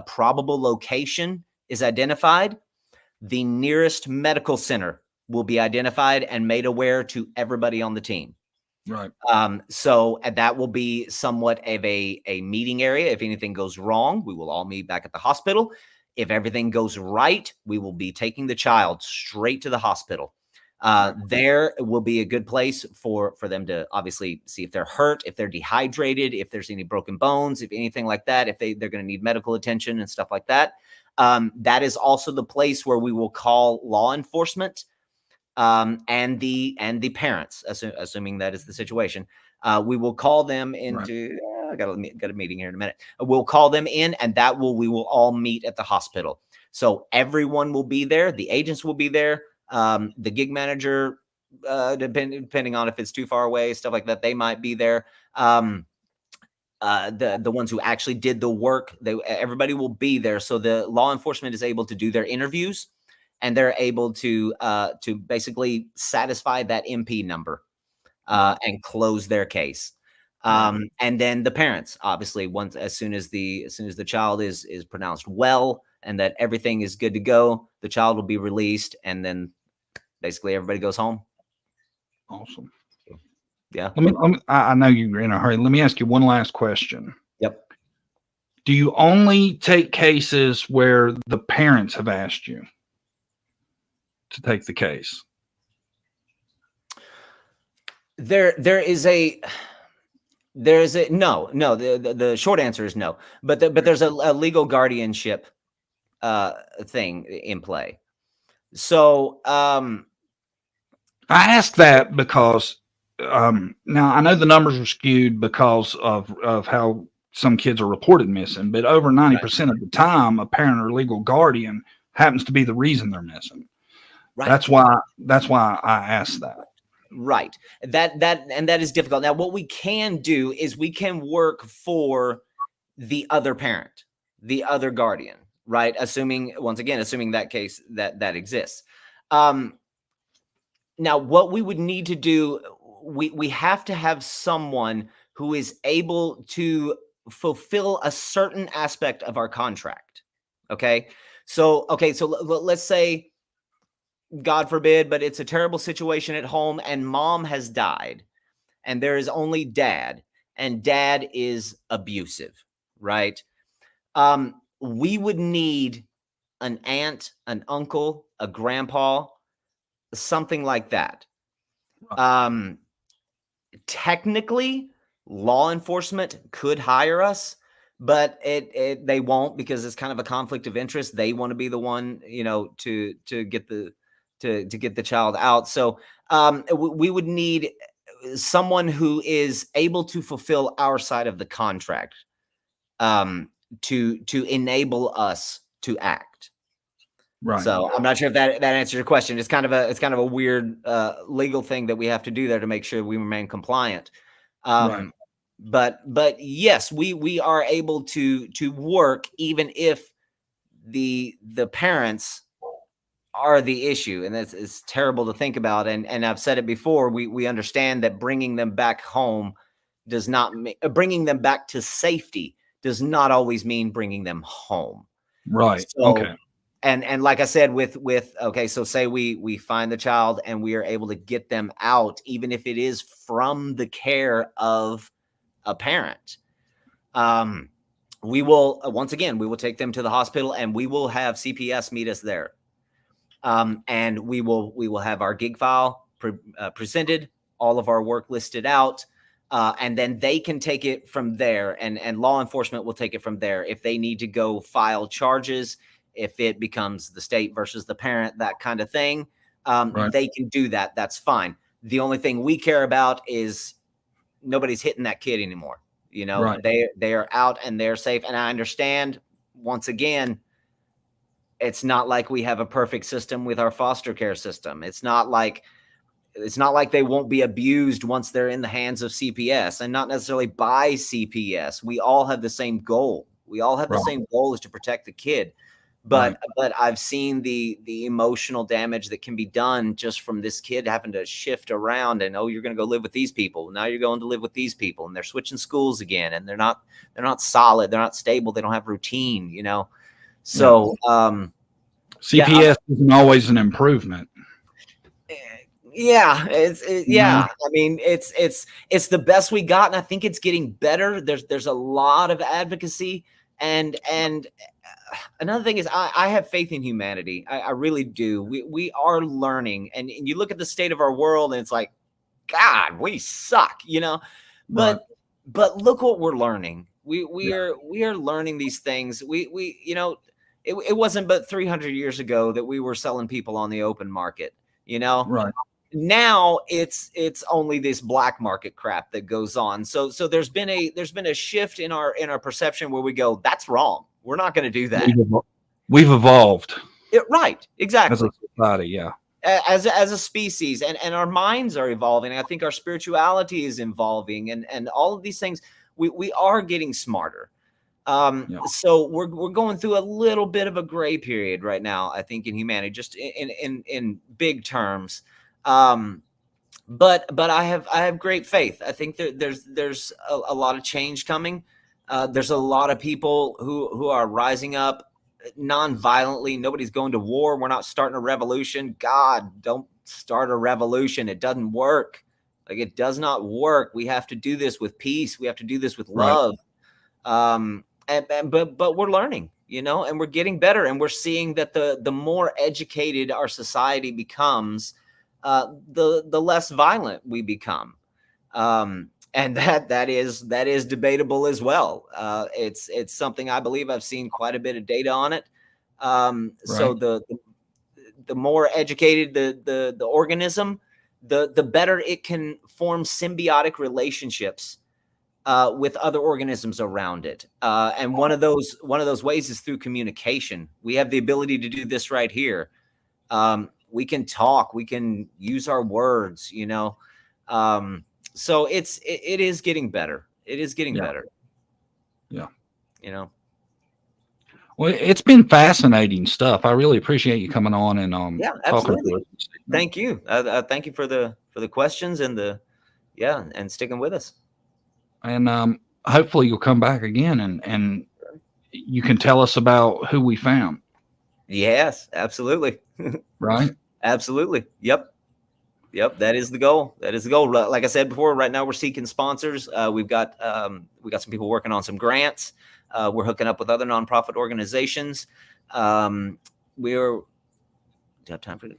probable location is identified, the nearest medical center will be identified and made aware to everybody on the team. Right. So that will be somewhat of a meeting area. If anything goes wrong, we will all meet back at the hospital. If everything goes right, we will be taking the child straight to the hospital. There will be a good place for them to obviously see if they're hurt, if they're dehydrated, if there's any broken bones, if anything like that, if they're going to need medical attention and stuff like that. That is also the place where we will call law enforcement and the parents, assuming that is the situation. We will call them into. I got a meeting here in a minute. We'll call them in, and we will all meet at the hospital. So everyone will be there. The agents will be there. The gig manager, depending on if it's too far away, stuff like that, they might be there. The ones who actually did the work, everybody will be there. So the law enforcement is able to do their interviews, and they're able to basically satisfy that MP number and close their case. And then the parents, obviously, as soon as the child is pronounced well and that everything is good to go, the child will be released, and then basically everybody goes home. Awesome. Yeah. I know you're in a hurry. Let me ask you one last question. Yep. Do you only take cases where the parents have asked you to take the case? There is a no. The short answer is no. But there's a legal guardianship thing in play. So I asked that because now I know the numbers are skewed because of how some kids are reported missing, but over 90% of the time, a parent or legal guardian happens to be the reason they're missing. Right. That's why I asked that. Right. That is difficult. Now, what we can do is we can work for the other parent, the other guardian, right? Assuming that case that exists. Now, what we would need to do, we have to have someone who is able to fulfill a certain aspect of our contract. Okay. So let's say, God forbid, but it's a terrible situation at home and mom has died and there is only dad and dad is abusive, right? We would need an aunt, an uncle, a grandpa, something like that. Technically, law enforcement could hire us, but they won't, because it's kind of a conflict of interest. They want to be the one, to get the child out. So we would need someone who is able to fulfill our side of the contract, to enable us to act. Right. So I'm not sure if that answers your question. It's kind of a weird legal thing that we have to do there to make sure we remain compliant. Right. But yes, we are able to work even if the parents are the issue, and it's terrible to think about. And I've said it before. We understand that bringing them back home does not bringing them back to safety does not always mean bringing them home. Right. So, okay. And like I said, so say we find the child and we are able to get them out, even if it is from the care of a parent. We will once again we will take them to the hospital and we will have CPS meet us there. And we will have our gig file presented, all of our work listed out, and then they can take it from there, and law enforcement will take it from there. If they need to go file charges, if it becomes the state versus the parent, that kind of thing, Right. they can do that. That's fine. The only thing we care about is nobody's hitting that kid anymore. You know, Right. they are out and they're safe. And I understand, once again, it's not like we have a perfect system with our foster care system. It's not like they won't be abused once they're in the hands of CPS, and not necessarily by CPS. We all have the same goal. We all have the same goal, is to protect the kid. But I've seen the emotional damage that can be done just from this kid having to shift around, and, oh, you're going to go live with these people. Now you're going to live with these people, and they're switching schools again, and they're not solid. They're not stable. They don't have routine, you know? So, CPS isn't always an improvement. Yeah, I mean, it's the best we got, and I think it's getting better. There's a lot of advocacy, and another thing is I have faith in humanity. I really do. We are learning, and you look at the state of our world, and it's like, God, we suck, you know. But look what we're learning. We are learning these things. We you know, it wasn't but 300 years ago that we were selling people on the open market, you know. Right. Now it's only this black market crap that goes on. So there's been a shift in our perception where we go, that's wrong. We're not going to do that. We've evolved. Right. Exactly. As a society. Yeah. As a species, and our minds are evolving. I think our spirituality is evolving, and all of these things, we are getting smarter. So we're going through a little bit of a gray period right now, I think, in humanity, just in big terms. But I have great faith. I think there's a lot of change coming. There's a lot of people who are rising up non-violently. Nobody's going to war. We're not starting a revolution. God, don't start a revolution. It doesn't work. Like, it does not work. We have to do this with peace. We have to do this with love. But we're learning, you know, and we're getting better, and we're seeing that the more educated our society becomes, the less violent we become. And that is debatable as well. It's something I believe. I've seen quite a bit of data on it. So the more educated the organism, the better it can form symbiotic relationships with other organisms around it. And one of those ways is through communication. We have the ability to do this right here. We can talk, we can use our words, you know. So it is getting better. It is getting better. Yeah. You know. Well, it's been fascinating stuff. I really appreciate you coming on and absolutely. talking to us. Thank you. Thank you for the questions and and sticking with us. And hopefully you'll come back again and you can tell us about who we found. Yes, absolutely. Right? Absolutely. Yep. That is the goal. Like I said before, right now we're seeking sponsors. We've got some people working on some grants. We're hooking up with other nonprofit organizations. Do you have time for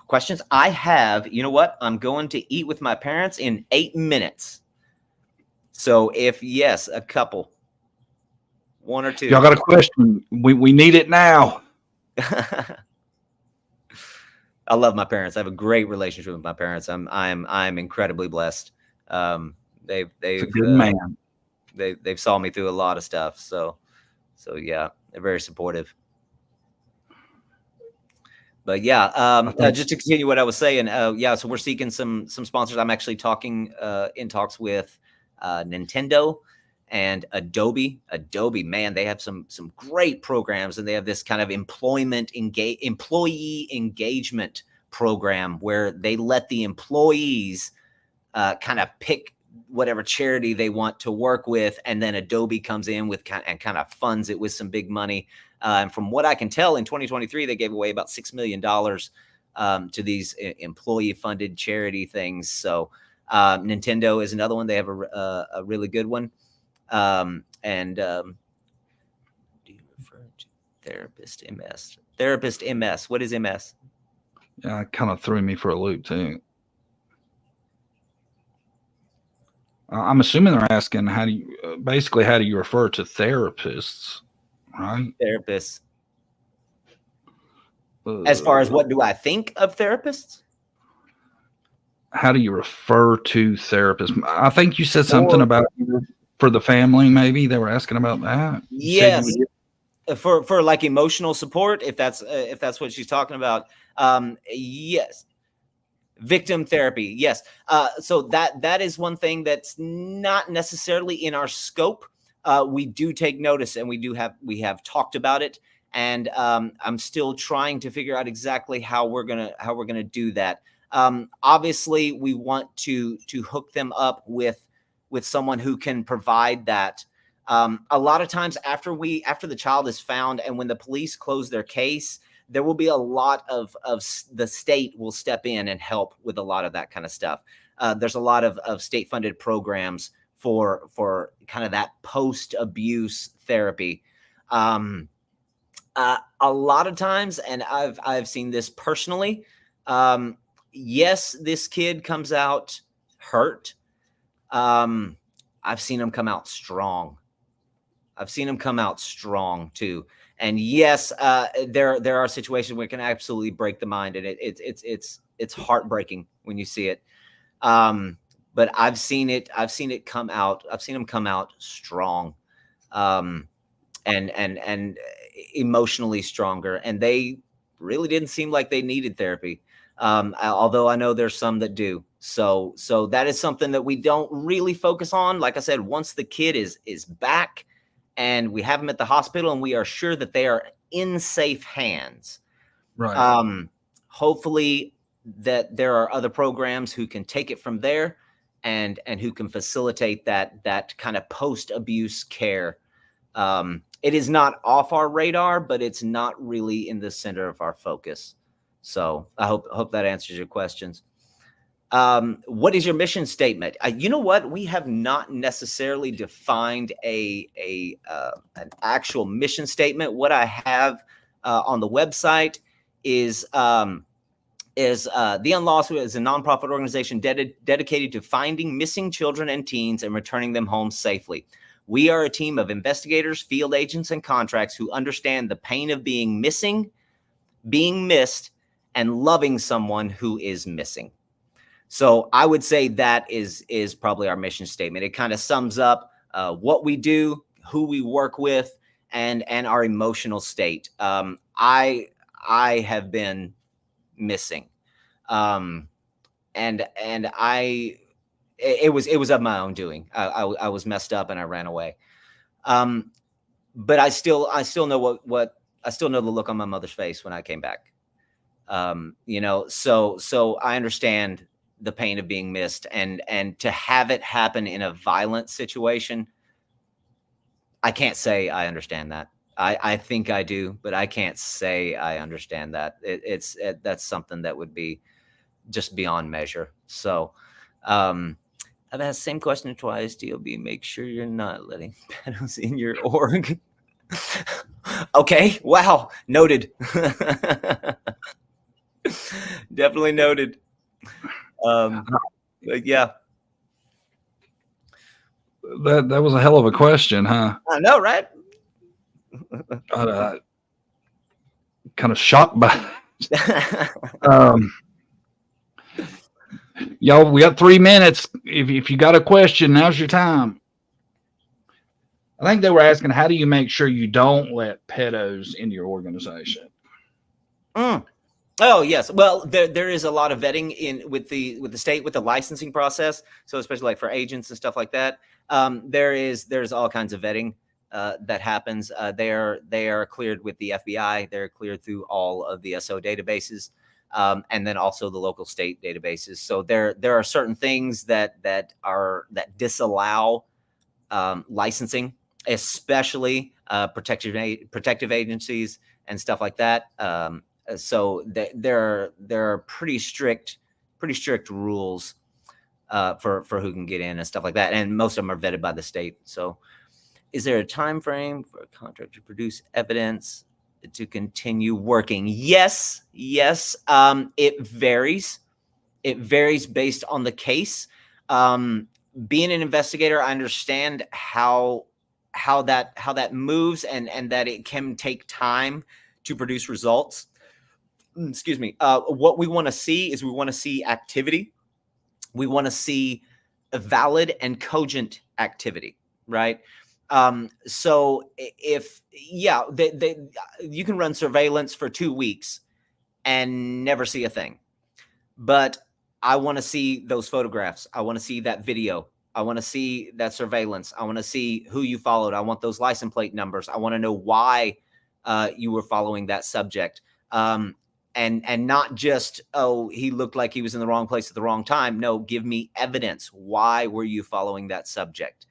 questions? I have. You know what? I'm going to eat with my parents in 8 minutes. So yes, a couple, one or two. Y'all got a question? We need it now. I love my parents. I have a great relationship with my parents. I'm incredibly blessed. They've a good man. They've saw me through a lot of stuff. So yeah, they're very supportive. But just to continue what I was saying, so we're seeking some sponsors. I'm actually in talks with Nintendo and Adobe. Man, they have some great programs, and they have this kind of employee engagement program where they let the employees kind of pick whatever charity they want to work with, and then Adobe comes in with kind of funds it with some big money. And from what I can tell, in 2023, they gave away about $6 million to these employee-funded charity things. So Nintendo is another one. They have a really good one. Do you refer to Therapist MS? Therapist MS. What is MS? Yeah, it kind of threw me for a loop too. I'm assuming they're asking how do you refer to therapists, right? Therapists. As far as what do I think of therapists? How do you refer to therapists? I think you said something about for the family. Maybe they were asking about that. Yes, for like emotional support, if that's what she's talking about. Yes, victim therapy. Yes. So that is one thing that's not necessarily in our scope. We do take notice, and we have talked about it. And I'm still trying to figure out exactly how we're gonna do that. Obviously, we want to hook them up with someone who can provide that. A lot of times after the child is found and when the police close their case, there will be a lot of the state will step in and help with a lot of that kind of stuff. There's a lot of state funded programs for kind of that post abuse therapy. A lot of times, and I've seen this personally. Yes, this kid comes out hurt. I've seen him come out strong. I've seen him come out strong too. And yes, there are situations where it can absolutely break the mind, and it's heartbreaking when you see it. But I've seen it come out. I've seen him come out strong, and emotionally stronger. And they really didn't seem like they needed therapy. Although I know there's some that do. So that is something that we don't really focus on. Like I said, once the kid is back and we have them at the hospital and we are sure that they are in safe hands. Right. Hopefully that there are other programs who can take it from there and who can facilitate that kind of post-abuse care. It is not off our radar, but it's not really in the center of our focus. So I hope that answers your questions. What is your mission statement? You know what? We have not necessarily defined an actual mission statement. What I have on the website is the Unlost is a nonprofit organization dedicated to finding missing children and teens and returning them home safely. We are a team of investigators, field agents, and contracts who understand the pain of being missing, being missed, and loving someone who is missing. So I would say that is probably our mission statement. It kind of sums up what we do, who we work with, and our emotional state. I have been missing, and it was of my own doing. I was messed up and I ran away. But I still know what I still know the look on my mother's face when I came back. So I understand the pain of being missed, and to have it happen in a violent situation. I can't say I understand that. I think I do, but I can't say I understand that. That's something that would be just beyond measure. So, I've asked the same question twice. DOB, make sure you're not letting pedos in your org. Okay. Wow. Noted. Definitely noted. Yeah. That was a hell of a question, huh? I know, right? Kind of shocked by y'all. We got 3 minutes. If you got a question, now's your time. I think they were asking, how do you make sure you don't let pedos into your organization? Oh yes. Well, there is a lot of vetting with the state, with the licensing process. So especially like for agents and stuff like that, there's all kinds of vetting that happens. They are cleared with the FBI. They're cleared through all of the SO databases, and then also the local state databases. So there are certain things that disallow licensing, especially protective agencies and stuff like that. So there are pretty strict rules for who can get in and stuff like that, and most of them are vetted by the state. So, is there a time frame for a contract to produce evidence to continue working? Yes. It varies. It varies based on the case. Being an investigator, I understand how that moves and that it can take time to produce results. excuse me, what we want to see is we want to see activity. We want to see a valid and cogent activity, right? So if, yeah, you can run surveillance for 2 weeks and never see a thing. But I want to see those photographs. I want to see that video. I want to see that surveillance. I want to see who you followed. I want those license plate numbers. I want to know why you were following that subject. And not just, oh, he looked like he was in the wrong place at the wrong time. No, give me evidence. Why were you following that subject?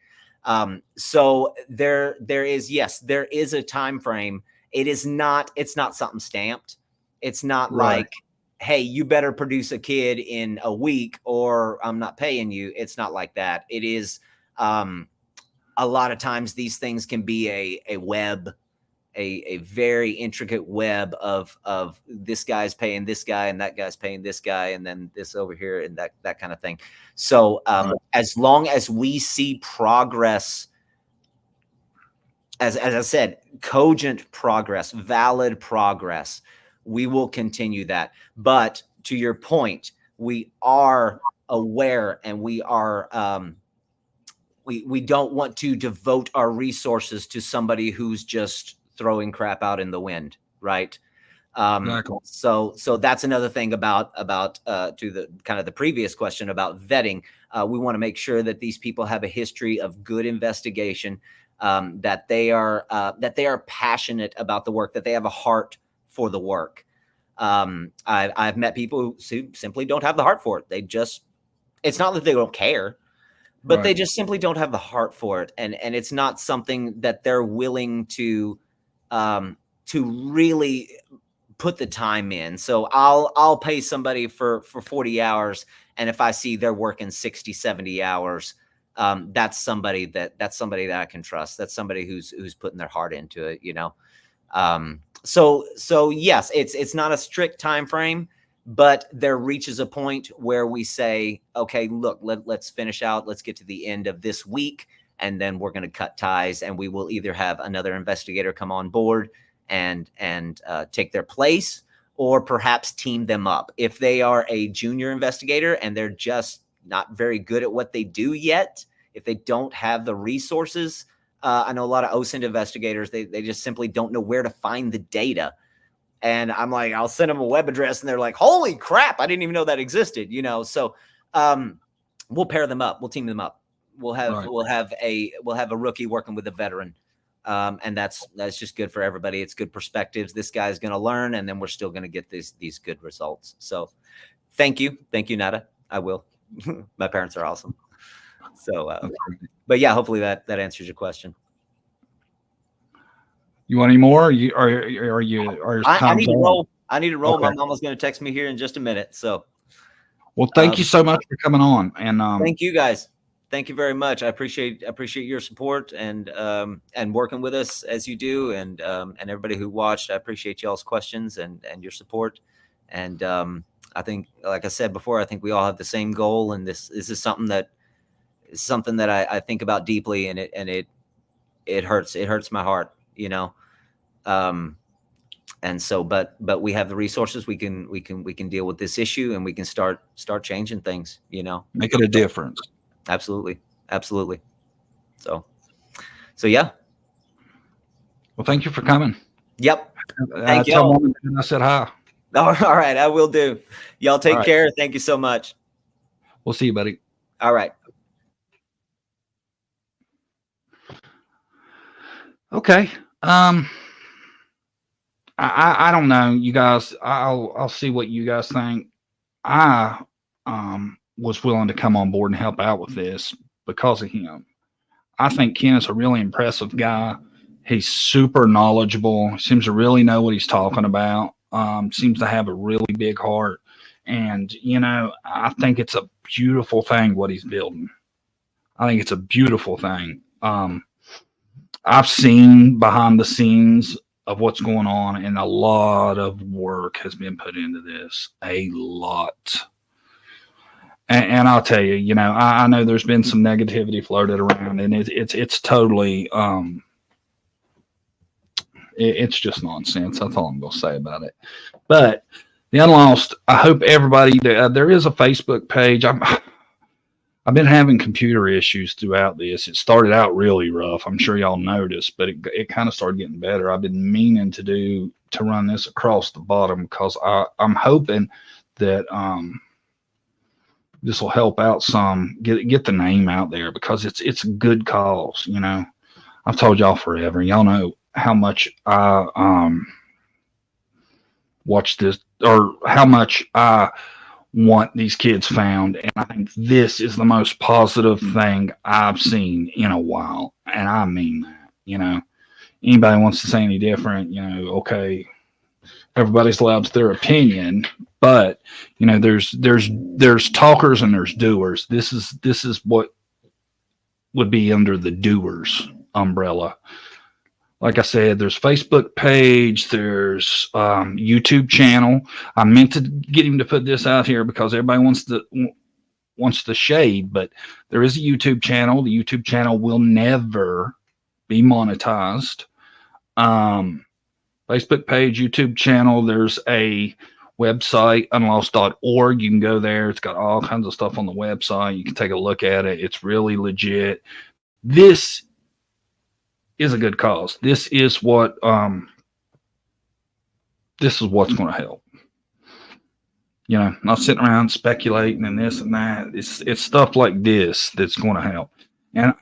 So there is, yes, there is a time frame. It's not something stamped. It's not like, hey, you better produce a kid in a week or I'm not paying you. It's not like that. It is, a lot of times these things can be a web, a very intricate web of this guy's paying this guy and that guy's paying this guy and then this over here and that kind of thing. So as long as we see progress, as I said, cogent progress, valid progress, we will continue that. But to your point, we are aware and we are we don't want to devote our resources to somebody who's just throwing crap out in the wind, right? Exactly. So that's another thing about to the kind of the previous question about vetting. We want to make sure that these people have a history of good investigation, that they are passionate about the work, that they have a heart for the work. I've met people who simply don't have the heart for it. It's not that they don't care, but they just simply don't have the heart for it. And it's not something that they're willing to really put the time in. So I'll pay somebody for 40 hours. And if I see they're working 60, 70 hours, that's somebody that I can trust. That's somebody who's putting their heart into it, you know? So yes, it's not a strict time frame, but there reaches a point where we say, okay, look, let's finish out. Let's get to the end of this week. And then we're going to cut ties and we will either have another investigator come on board and take their place, or perhaps team them up. If they are a junior investigator and they're just not very good at what they do yet, if they don't have the resources, I know a lot of OSINT investigators, they just simply don't know where to find the data. And I'm like, I'll send them a web address and they're like, holy crap, I didn't even know that existed, you know? So we'll pair them up. We'll team them up. We'll have a rookie working with a veteran. And that's just good for everybody. It's good perspectives. This guy's going to learn, and then we're still going to get these good results. So thank you, Nada. I will. My parents are awesome. So, but yeah, hopefully that answers your question. You want any more? I need to roll. Okay. My mama's going to text me here in just a minute. So, well, thank you so much for coming on, and thank you guys. Thank you very much. I appreciate your support and working with us as you do, and everybody who watched. I appreciate y'all's questions and your support. And I think, like I said before, I think we all have the same goal, and this is something that I think about deeply, and it hurts my heart, you know. And so, but we have the resources. We can deal with this issue, and we can start changing things, you know, make it a difference. Absolutely. So yeah. Well, thank you for coming. Yep. Thank you. Tell Mom I said hi. All right, I will do. Y'all take care. Thank you so much. We'll see you, buddy. All right. Okay. I don't know, you guys. I'll see what you guys think. I was willing to come on board and help out with this because of him. I think Ken is a really impressive guy. He's super knowledgeable. Seems to really know what he's talking about. Seems to have a really big heart. And, you know, I think it's a beautiful thing what he's building. I think it's a beautiful thing. I've seen behind the scenes of what's going on, and a lot of work has been put into this. A lot. And I'll tell you, you know, I know there's been some negativity floated around, and it's totally it's just nonsense. That's all I'm going to say about it. But The Unlost. I hope everybody. There is a Facebook page. I've been having computer issues throughout this. It started out really rough. I'm sure y'all noticed, but it kind of started getting better. I've been meaning to run this across the bottom because I'm hoping that this will help out some, get the name out there, because it's a good cause. You know, I've told y'all forever. Y'all know how much I watch this, or how much I want these kids found, and I think this is the most positive thing I've seen in a while, and I mean that. You know, anybody wants to say any different, you know, okay, everybody's allowed their opinion, but you know, there's talkers and there's doers. This is what would be under the doers umbrella. Like I said, there's Facebook page, there's YouTube channel. I meant to get him to put this out here because everybody wants the shade, but there is a YouTube channel. The YouTube channel will never be monetized. Facebook page, YouTube channel. There's a website, unlost.org. You can go there. It's got all kinds of stuff on the website. You can take a look at it. It's really legit. This is a good cause. This is what's going to help. You know, not sitting around speculating and this and that. It's stuff like this that's going to help. And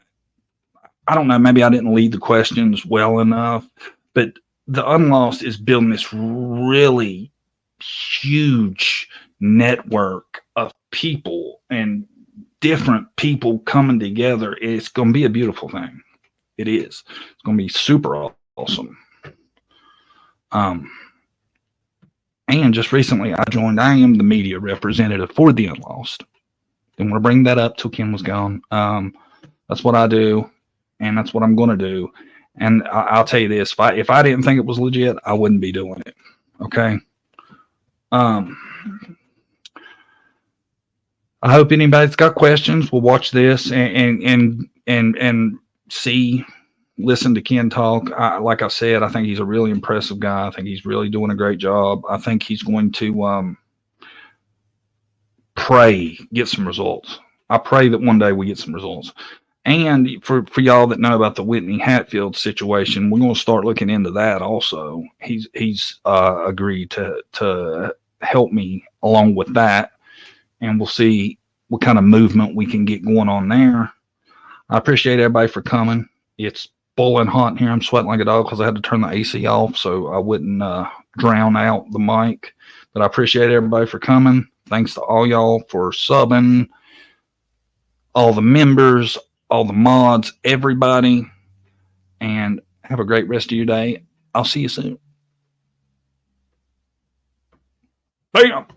I don't know, maybe I didn't lead the questions well enough, but the Unlost is building this really huge network of people and different people coming together. It's going to be a beautiful thing. It is. It's going to be super awesome. And just recently I am the media representative for the Unlost. Didn't want to bring that up till Kim was gone. That's what I do, and that's what I'm going to do. And I'll tell you this, if I didn't think it was legit, I wouldn't be doing it. Okay. I hope anybody's got questions will watch this and see, listen to Ken talk. Like I said, I think he's a really impressive guy. I think he's really doing a great job. I think he's going to get some results. I pray that one day we get some results. And for y'all that know about the Whitney Hatfield situation, we're going to start looking into that also. He's agreed to help me along with that, and we'll see what kind of movement we can get going on there. I appreciate everybody for coming. It's boiling hot in here. I'm sweating like a dog because I had to turn the AC off so I wouldn't drown out the mic. But I appreciate everybody for coming. Thanks to all y'all for subbing, all the members, all the mods, everybody. And have a great rest of your day. I'll see you soon. Bam!